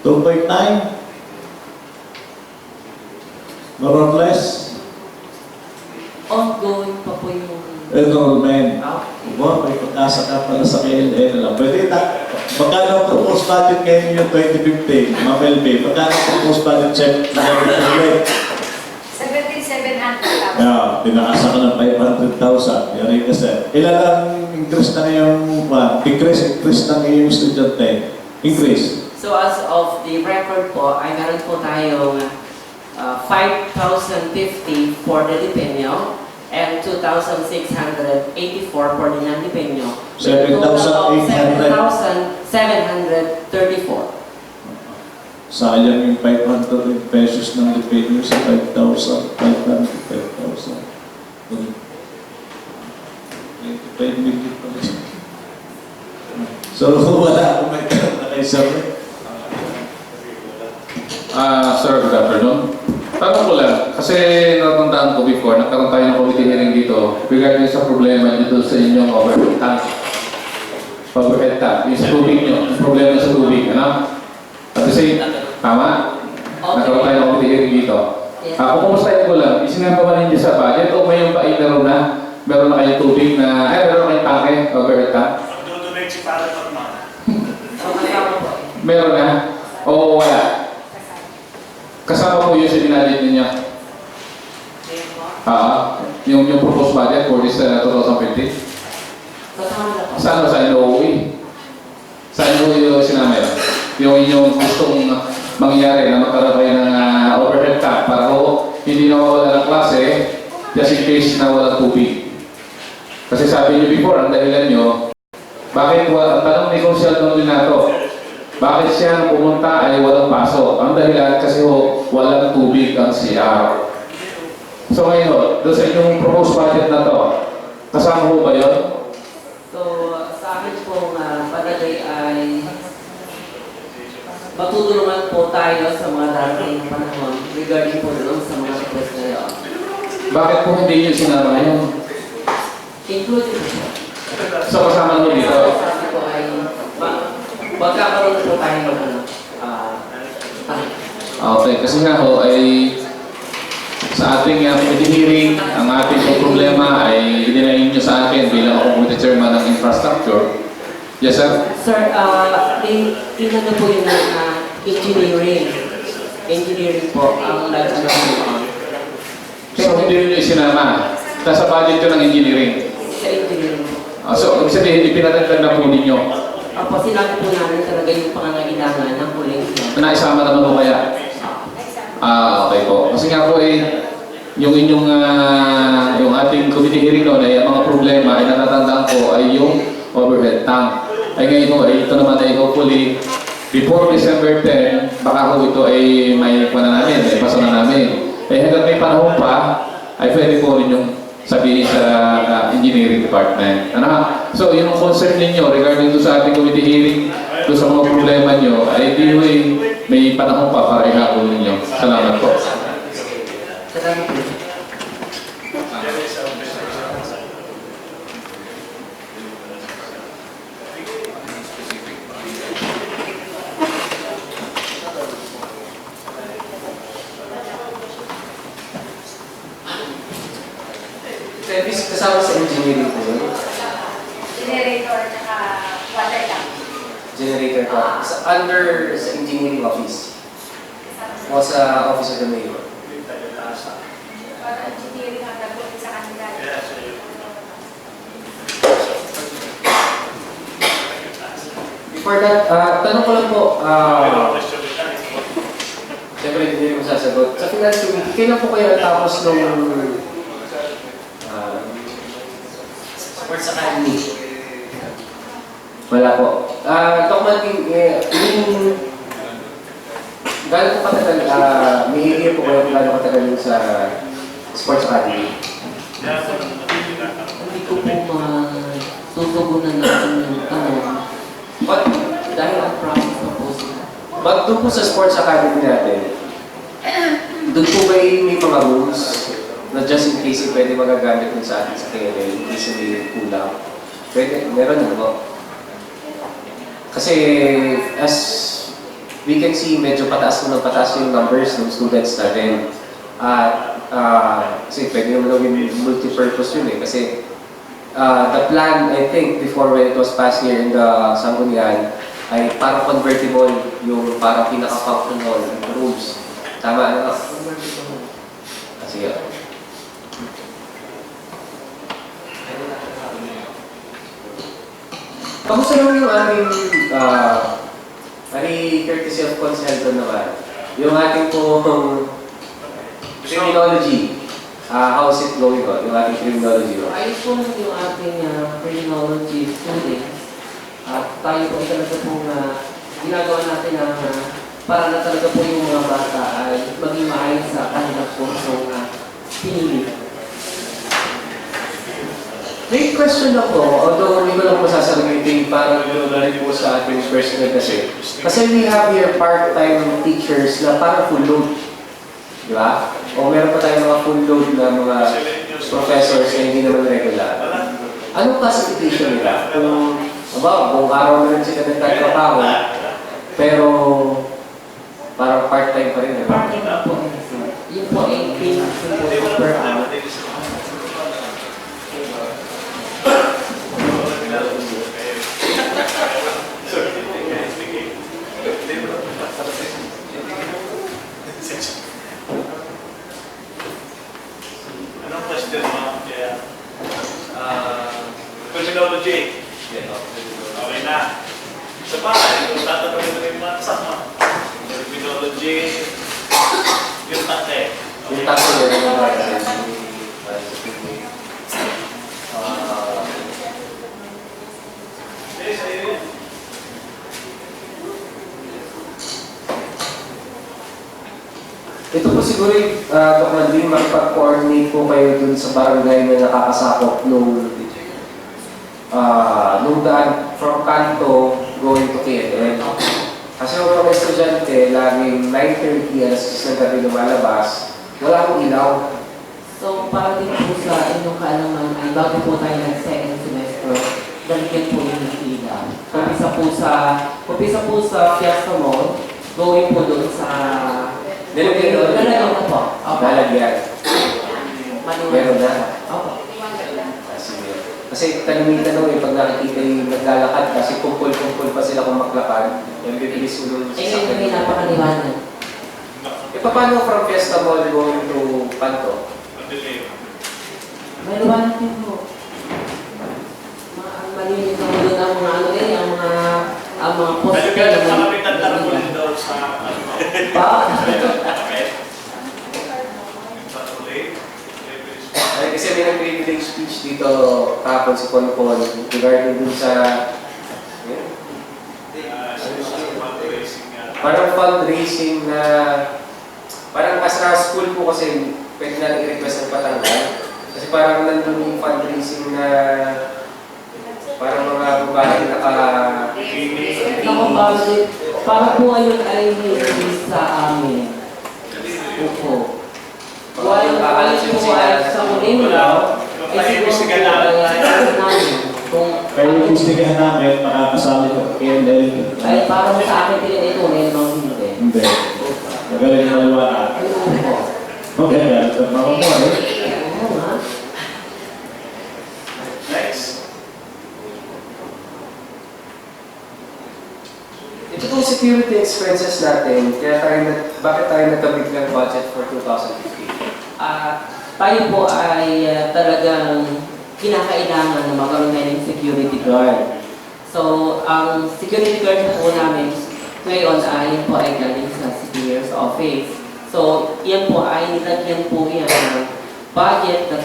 2.9 more or less. Ongoing pa po yung Enrollment. Wow, may pag-asa ka pala sa KLL lang. Pwede na. Magkano ang proposed budget ngayon yung 2015? Ma'am LB, magkano ang proposed budget check sa KLL? 17,700,000. Yeah, tinaasa ka ng 500,000. Yari ka sir. Ilan ang increase na ngayong, increase ng iyong estudyante? Increase. So as of the record po, ay meron po tayong 5,050 for the Depenyo and 2,684 for the non-Depenyo. 7,734. Sayang yung 500 pesos ng Depenyo sa 5,000. 500. 25 million pala siya. So, wala akong may na kay sir. Sir, good afternoon. Tanong ko lang, kasi natandaan ko before, nagkaroon tayo ng committee hearing dito regarding sa problema dito sa inyong overhead tank. Overhead tank, yung sa tubig nyo, yung problema sa tubig, ano? At the same, tama? Nagkaroon tayo ng committee hearing dito. Kumustahin ko lang, isinamba ba ninyo sa budget o may yung meron na? Meron na kayong tubig na, meron na kayong tanke, overhead tank? Meron na? O wala? Kasama po yun sa dinadit ninyo? Yung proposed budget for this 2020? Saan ba sa NOE? Saan po yung sinamay? Yung inyong gustong mangyari na magkaroon kayo ng overhead tank para ho hindi na mawala ng klase just in case na walang tubig. Kasi sabi niyo before, ang dahilan nyo, bakit ang tanong ni Consul Dominato, bakit siya pumunta ay walang pasok? Ang dahilan kasi walang tubig ang CR. So ngayon, doon sa inyong proposed budget na to, kasama ho ba yun? So sa akin akin pong palagay ay matutulungan po tayo sa mga darating na panahon regarding po doon sa mga request na yun. Bakit po hindi nyo sinama ngayon? Including po. So kasama nyo dito? Sabi ko ay magkakaroon na po tayo ng Okay, kasi nga ho ay sa ating committee hearing, ang ating pong problema ay idinayin nyo sa akin bilang ako committee chairman ng infrastructure. Yes, sir? Sir, tingnan na po yun na engineering. Engineering po ang nag-ano po. So hindi nyo isinama. Nasa budget ko ng engineering. Sa engineering po. So, ibig sabihin, ipinatagdag na po ninyo. Opo, sinabi po namin talaga yung pangangailangan ng huling Naisama naman po kaya? Okay po. Kasi nga po yung inyong, yung ating committee hearing noon ay ang mga problema ay natatandaan ko ay yung overhead tank. Ay ngayon po, ito naman ay hopefully before December 10, baka po ito ay may na namin, may pasa na namin. Hanggang may panahon pa, ay pwede po rin yung sabihin sa engineering department. So, yung concern ninyo regarding to sa ating committee hearing, to sa mga problema nyo, ay may panahon pa para ihapon ninyo. Salamat po. Salamat po. Service kasama sa engineering po yun? Generator at water tank. Generator po. Under sa engineering office? O sa office of the mayor? Engineering ang nagpunta sa kanila. Before that, tanong ko lang po, siyempre hindi ko sasagot. Sa finance committee, kailan po kayo natapos nung sports academy? Wala po. Documenting, gano'n po katagal, may idea po kayo kung gano'n katagal yung sa sports academy? Hindi ko po matutugunan natin yung tanong. Dahil ang process na po sila. Doon po sa sports academy natin, doon po may mga rules na just in case pwede magagamit din sa atin sa KNL, in case may kulang. Pwede, meron na po. Kasi as we can see, medyo pataas yung numbers ng students natin. Kasi pwede naman gawin multi-purpose yun eh. Kasi the plan, I think, before when it was passed here in the Sangguniang, ay parang convertible yung parang pinaka-functional rooms. Tama na? Sige. Kamusta naman yung aming courtesy of Conselto naman? Yung ating pong criminology. How is it going on? Yung ating criminology. Ayos po naman yung ating criminology students. At tayo po talaga pong ginagawa natin para na talaga po yung mga bata ay maging maayos sa kanilang kursong pinili. May question ako, although hindi ko lang masasagutin, parang gano'n na rin po sa ating personal kasi. Kasi we have here part-time teachers na parang full load. Di ba? O meron pa tayong mga full load na mga professors na hindi naman regular. Anong classification nila? Kung, buong araw na rin sila nagtatrabaho, pero parang part-time pa rin. Part-time po. Yun po ay per hour. Anong question mo? Criminology. Okay na. Sa bahay, kung tatanungin mo yung mga kasama. Criminology, yung tate. Yung tate yun yung mga ito po siguro yung Dr. makipag-coordinate po kayo dun sa barangay na nakakasakop nung yung daan from Kanto going to KLM. Kasi yung mga estudyante, laging 9:30 alas 6 ng gabi lumalabas, wala akong ilaw. So, para din po sa inyong kaalaman, ay bago po tayo nag-second semester, daligyan po yung ilaw. Umpisa po sa Fiesta Mall, going po doon sa... Lalagyan na po. Lalagyan. Meron na. Opo. Kasi kalimitan nung pag nakikita yung naglalakad kasi kumpul-kumpul pa sila kung maglakad, yung bibilis mo nung Ngayon may napakaliwanag. paano from Fiesta Mall going to Panto? May liwanag din po. Malinis na mo doon ang mga ano eh, ang mga poste. Nalagyan sa kapitan tarpulin daw sa Pa? Ay, kasi may nag-reading speech dito kahapon si Conpon regarding dun sa parang fundraising na parang as school po kasi pwede natin i-request ng patanggal kasi parang nandun yung fundraising na parang mga babae Para po ngayon ay hindi sa amin. Opo. While alam po ay sa muling lang, ay siguro po ay namin. Kaya yung istigahan namin, makakasali ko KNL. Ay para sa akin din ito, may mga hindi. Hindi. Magaling na maliwanag. Okay, makamukha eh. Oo nga. Next. Ito pong security expenses natin, bakit tayo nagkabiglang budget for 2015? Tayo po ay talagang kinakailangan na magkaroon na ng security guard. So, ang security guard po namin ngayon ay po ay galing sa Superior's Office. So, yan po ay nilagyan po yan ng budget na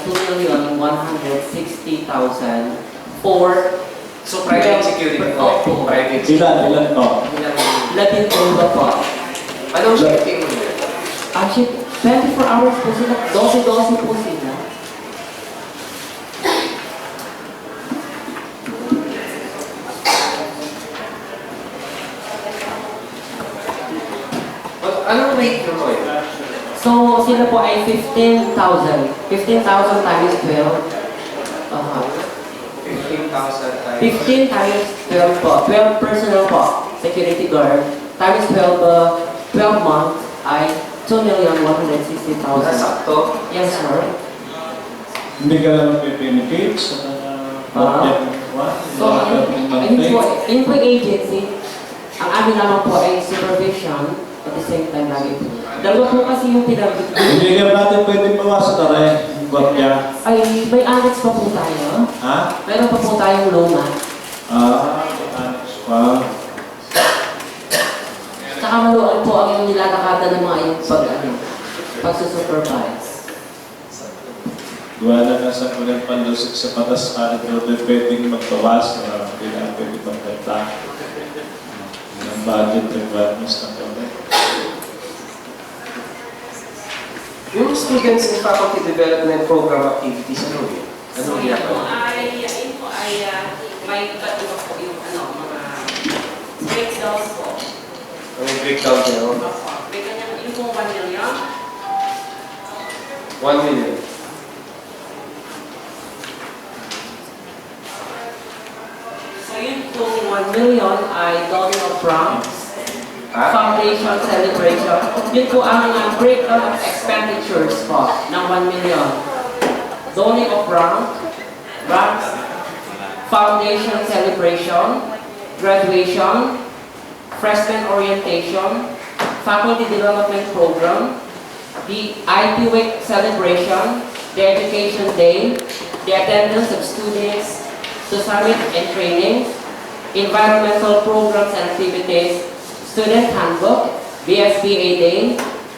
2,160,000 for So, private security po? Opo. Private Ilan to? Latin po ba po? Anong shipping mo niya? Actually, 24 hours po sila, 12 po sila. Anong rate mo yun? So, sila po ay 15,000. 15,000 times 12. 15,000 times. 15 times 12 po. 12 personnel po. Security guard. Times 12 months ay 2,160,000. Nasakto? Yes, sir. Hindi ka lang benefits sa So, in po agency, ang amin naman po ay supervision at the same time lagi po. Dalawa po kasi yung pinag- Hindi ka natin pwede bawasan na rin. Guardia. Ay, may annex pa po tayo. Ha? Meron pa po tayong lona. Saka maluan po ang yung nilalakatan ng mga yung pagsusupervise. Wala na sa kulang panlusik sa patas at ito pwedeng magbawas na hindi na pwede magkata. Ang budget requirements na kami. Yung students and faculty development program activities, ano yun? Ano Yun po ginagawa? ay may iba't iba po yung mga breakdowns po. Ano yung breakdown nyo? May kanyang yung pong 1 million. 1 million. So yun pong 1 million ay donor of grants, foundation celebration. Yun po ang breakdown of expenditures po ng 1 million. Donor of grants, foundation celebration, graduation, freshman orientation, faculty development program, the IT week celebration, the education day, the attendance of students to summit and training, environmental programs and activities, student handbook, BSBA day,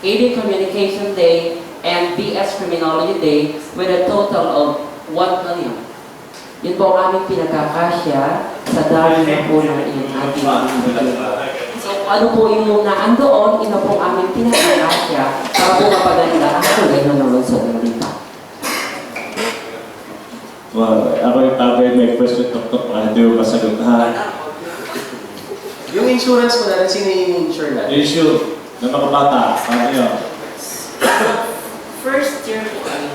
AD communication day, and BS criminology day with a total of 1 million. Yun po ang aming pinagkakasya sa dami na po ng ating So ano po yung naandoon, ino po ang aming pinagkakasya para po mapaganda ang kulay na nalungsod ng lipa. Well, ako yung tagay may question, Dr. Hindi mo masagot. Ha? Yung insurance mo natin, sino yung insure natin? Issue ng mga bata. Ano yun? First year po kami.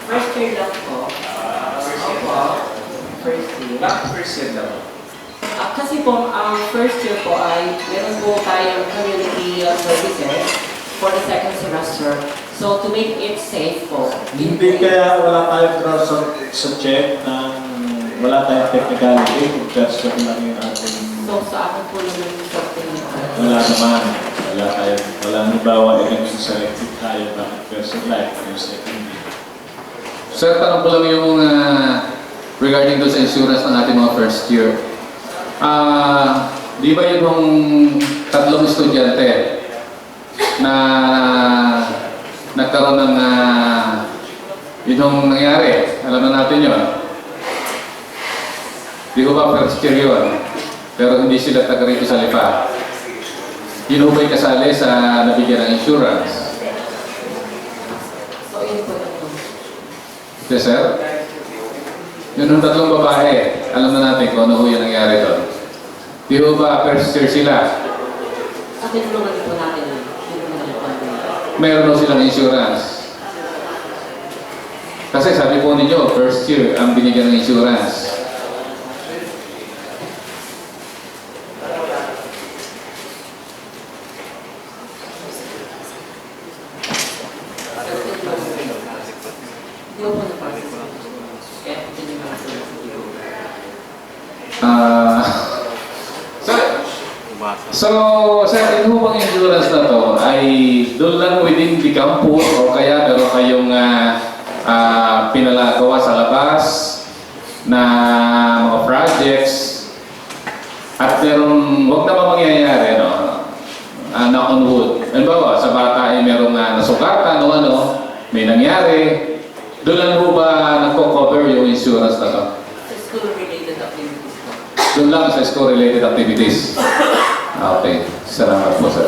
First year lang po. Opo. First year. Bakit first year lang? Kasi po, ang first year po ay meron po tayong community services for the second semester. So to make it safe po. Hindi kaya wala tayong cross sa check ng wala tayong technicality kung question lang yung ating... So sa akin po naman yung something Wala naman. Wala tayong... Wala halimbawa yung selected tayo bakit person like yung second year. Sir, tanong ko lang yung regarding doon sa insurance ng ating mga first year. Di ba yung tatlong estudyante na nagkaroon ng yun nangyari? Alam na natin yun. Di ko ba first year yun? Pero hindi sila taga rito sa Lipa. Yun ba'y kasali sa nabigyan ng insurance? So yun po na po. Yes, sir? Yun yung tatlong babae. Alam na natin kung ano yung nangyari doon. Di ba first year sila? Sa tinulungan po natin yun. Meron daw silang insurance. Kasi sabi po ninyo, first year ang binigyan ng insurance. Hindi ko po napasok. Kaya hindi ko So, sir, yung bang insurance na to ay doon lang within the campus o kaya meron kayong pinalagawa sa labas na mga projects at meron, huwag naman mangyayari, no? Knock on wood. Halimbawa, sa bata ay merong nasugatan o ano, may nangyari. Doon lang po ba nagko-cover yung insurance na to? Sa school-related activities po. Doon lang sa school-related activities. Okay. Salamat po, sir.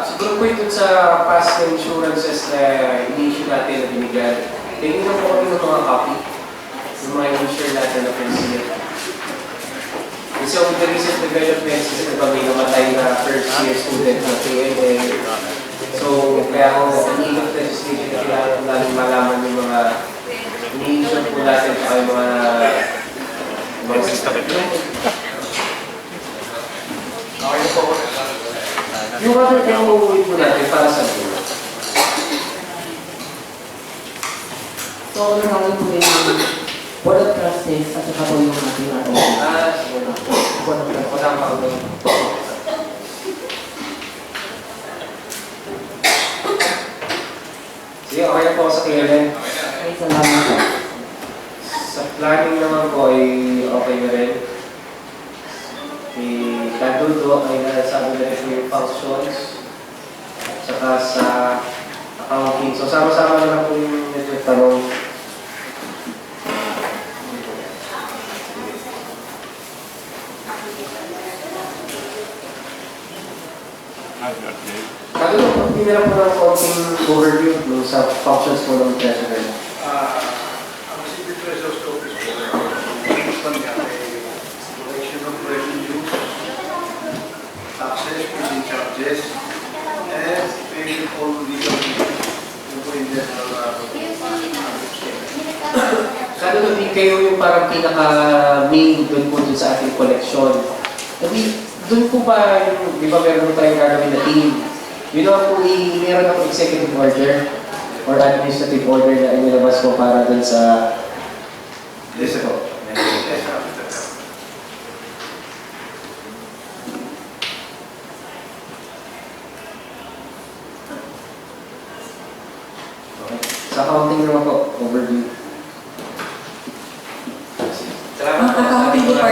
Siguro po ito sa past insurances na ini-issue natin na binigyan. Tingin na po kami ng mga copy, yung mga insure natin na first year. Kasi with the recent developments, kasi diba may namatay na first year student na PLA. So, kaya ako, in of legislation na kailangan natin malaman yung mga ini-insure po natin sa yung mga system. Okay po. Yung other thing uuwi po natin para sa mga. So, ano namin po yung Board of Trustees at saka po yung ating Sige na. Board of Trustees. Wala pa ako. Sige, okay po sa clearance. Okay, salamat po. Sa planning naman po ay okay na rin. Kadudo ay nasabi na rin po yung functions. Saka sa accounting. So, sama-sama na lang po yung medyo tanong. Kadudo po, hindi na lang po ng konting overview sa functions po ng treasurer. Ang City Treasurer's Office po, collection of revenues, taxes, billing charges, and paying all legal fees. Yung po yung general Kadudo, kayo yung parang pinaka-main doon po dun sa ating collection. Doon po ba, di ba meron po tayong gagawin na team? Yun naman po, meron akong executive order or administrative order na inilabas ko para dun sa... Yes, po.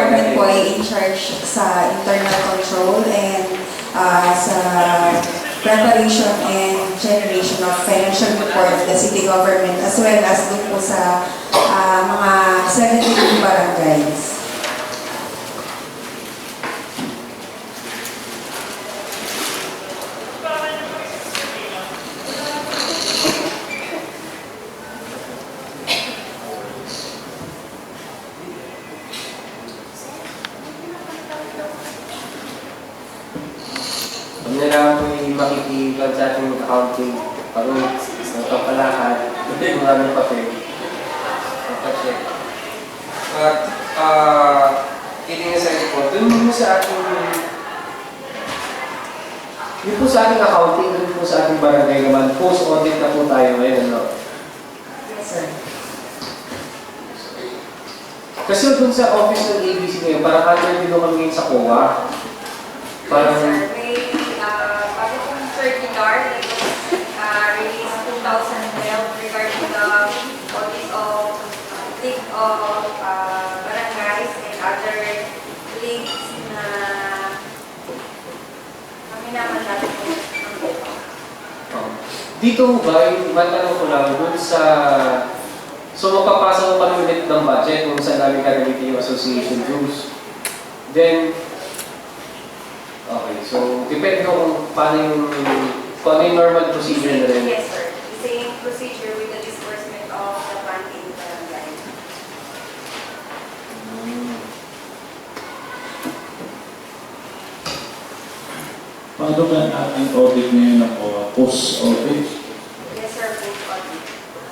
department po ay in charge sa internal control and sa preparation and generation of financial report of the city government as well as dun po sa mga 72 barangays. Kung nila po yung makikipag sa ating accounting, pag-uwi, sa palakad, ito yung aming papel. Pacheck. At, kidding aside po, dun po sa ating, yun po sa ating accounting, dun po sa ating barangay naman, post-audit na po tayo ngayon, ano? Yes, sir. Kasi dun sa office ng ABC ngayon, parang under din naman ngayon sa COA. Parang, Bago pong circular that was released 2012 regarding the audit of league of barangays and other leagues na kami naman natin po. dito ba, yung matanong ko lang, dun sa, so mapapasa mo pa ulit ng budget kung saan namin gagamitin yung association dues. Then, okay, so depende kung paano yung normal procedure na rin. Yes, sir. The same procedure with the disbursement of the fund in barangay. Paano ba ang ating audit ngayon ako? Post-audit? Yes, sir. Post-audit.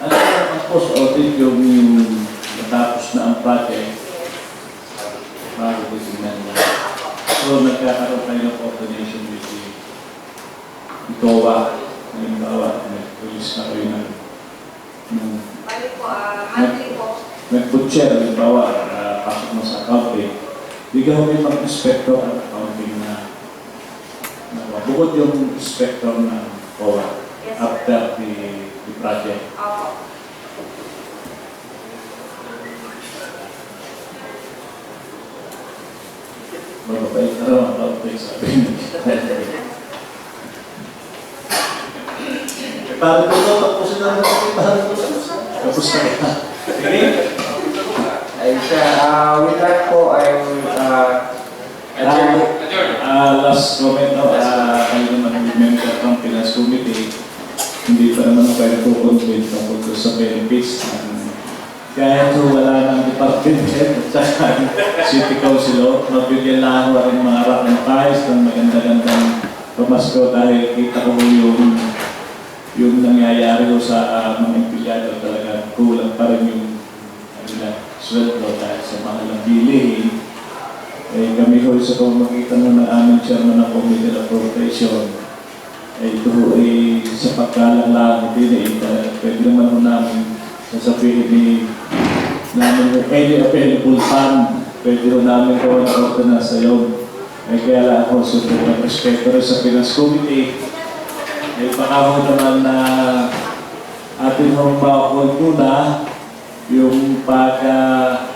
Ano ang post-audit yung natapos na ang project? Bago titignan mo. So, nagkakaroon tayo ng coordination with the COA. Halimbawa, nag-release na kayo ng Bali po, monthly po. nag-butcher, halimbawa, pasok mo sa accounting. Bigyan mo yung mag-inspector ang accounting na bukod yung inspector ng COA after the project. Opo. Mababait na raw ang accounting, sabi niya. Parang ko ito, tapusin na rin ako. Parang ko ito. Tapos na rin. Sige. Ayun siya, with that po, I'm adjourned. Last comment, kayo naman yung member ng Finance Committee, hindi pa naman ako kayo po-convent tungkol sa benefits. Kaya ito wala ng department head at saka city councilor, mabigyan lang ako rin mga harap ng prize ng maganda-gandang pamasko dahil kita ko yung nangyayari ko sa mga empleyado talaga kulang pa rin yung sweldo dahil sa mahal ng bilihin. Kami ko sa pamagitan ng aming chairman ng Committee on Appropriation, ito ay sa pagkalang-lang din pwede naman ho namin sasabihin namin yung any available fund, pwede ho namin gawa ng ordinance sa iyo. Kaya lang ako ng respeto rin sa Finance Committee. Baka mo naman na atin mong bakol muna yung pag-create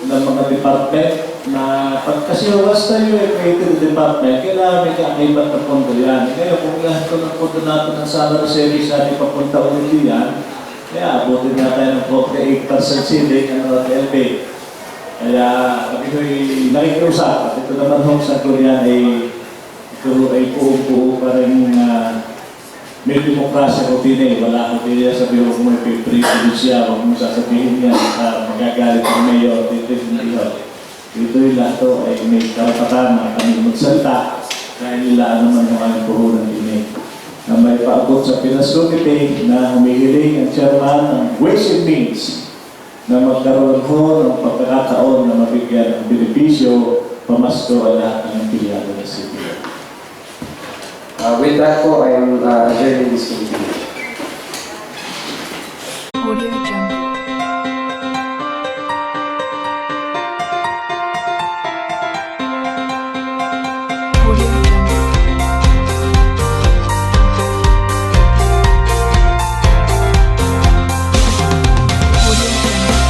ng mga department na kasi basta yung creative department, kailangan may kakaibat na pondo yan. Ngayon, kung lahat ko ng pondo natin ng salary service natin papunta ulit yan, kaya abutin nga tayo ng 48% ceiling ng LB. Kaya kami ko'y nakikiusap at ito naman hong sa Korean ay ito ay buo-buo pa rin may demokrasya ko din wala ko din sabihin ko may privilege siya, huwag mo sasabihin niya magagalit ng mayor, dito yung yung lahat ay may karapatan na kami magsalita dahil nila naman yung aming puhunan din na may paabot sa Finance Committee na humihiling ang chairman ng Ways and Means na magkaroon ho ng pagkakataon na mabigyan ng benepisyo pamasko ang lahat ng empleyado ng city. With that po, I'm adjourning this meeting. Audio Jungle. Audio Jungle. Audio Jungle.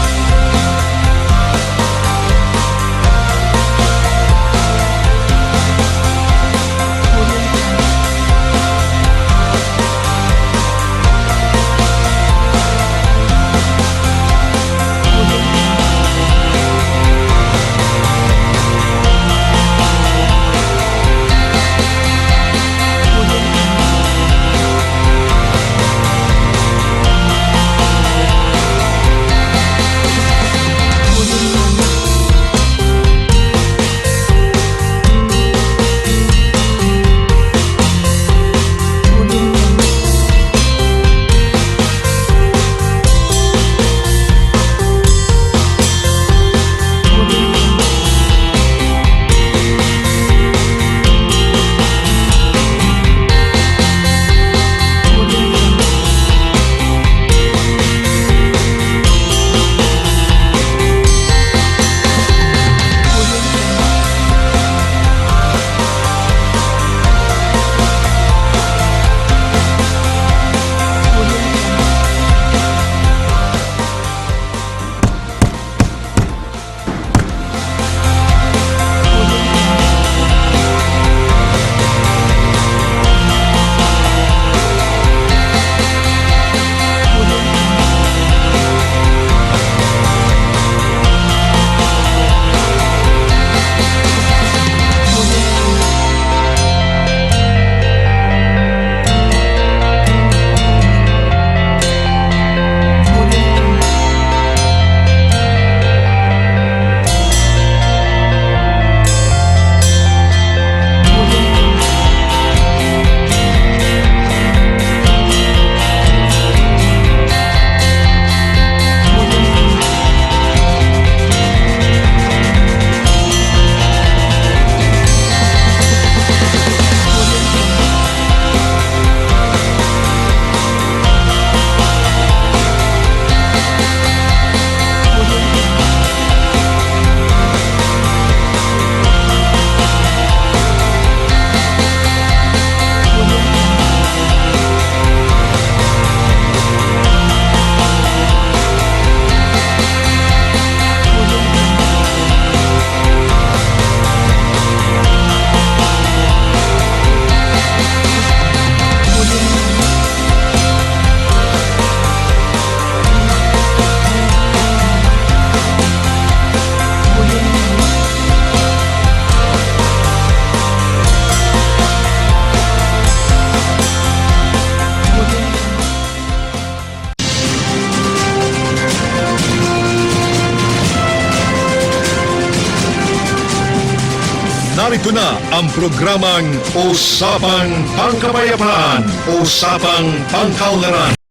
Narito na ang programang Usapang Pangkapayapaan, Usapang Pangkaunlaran.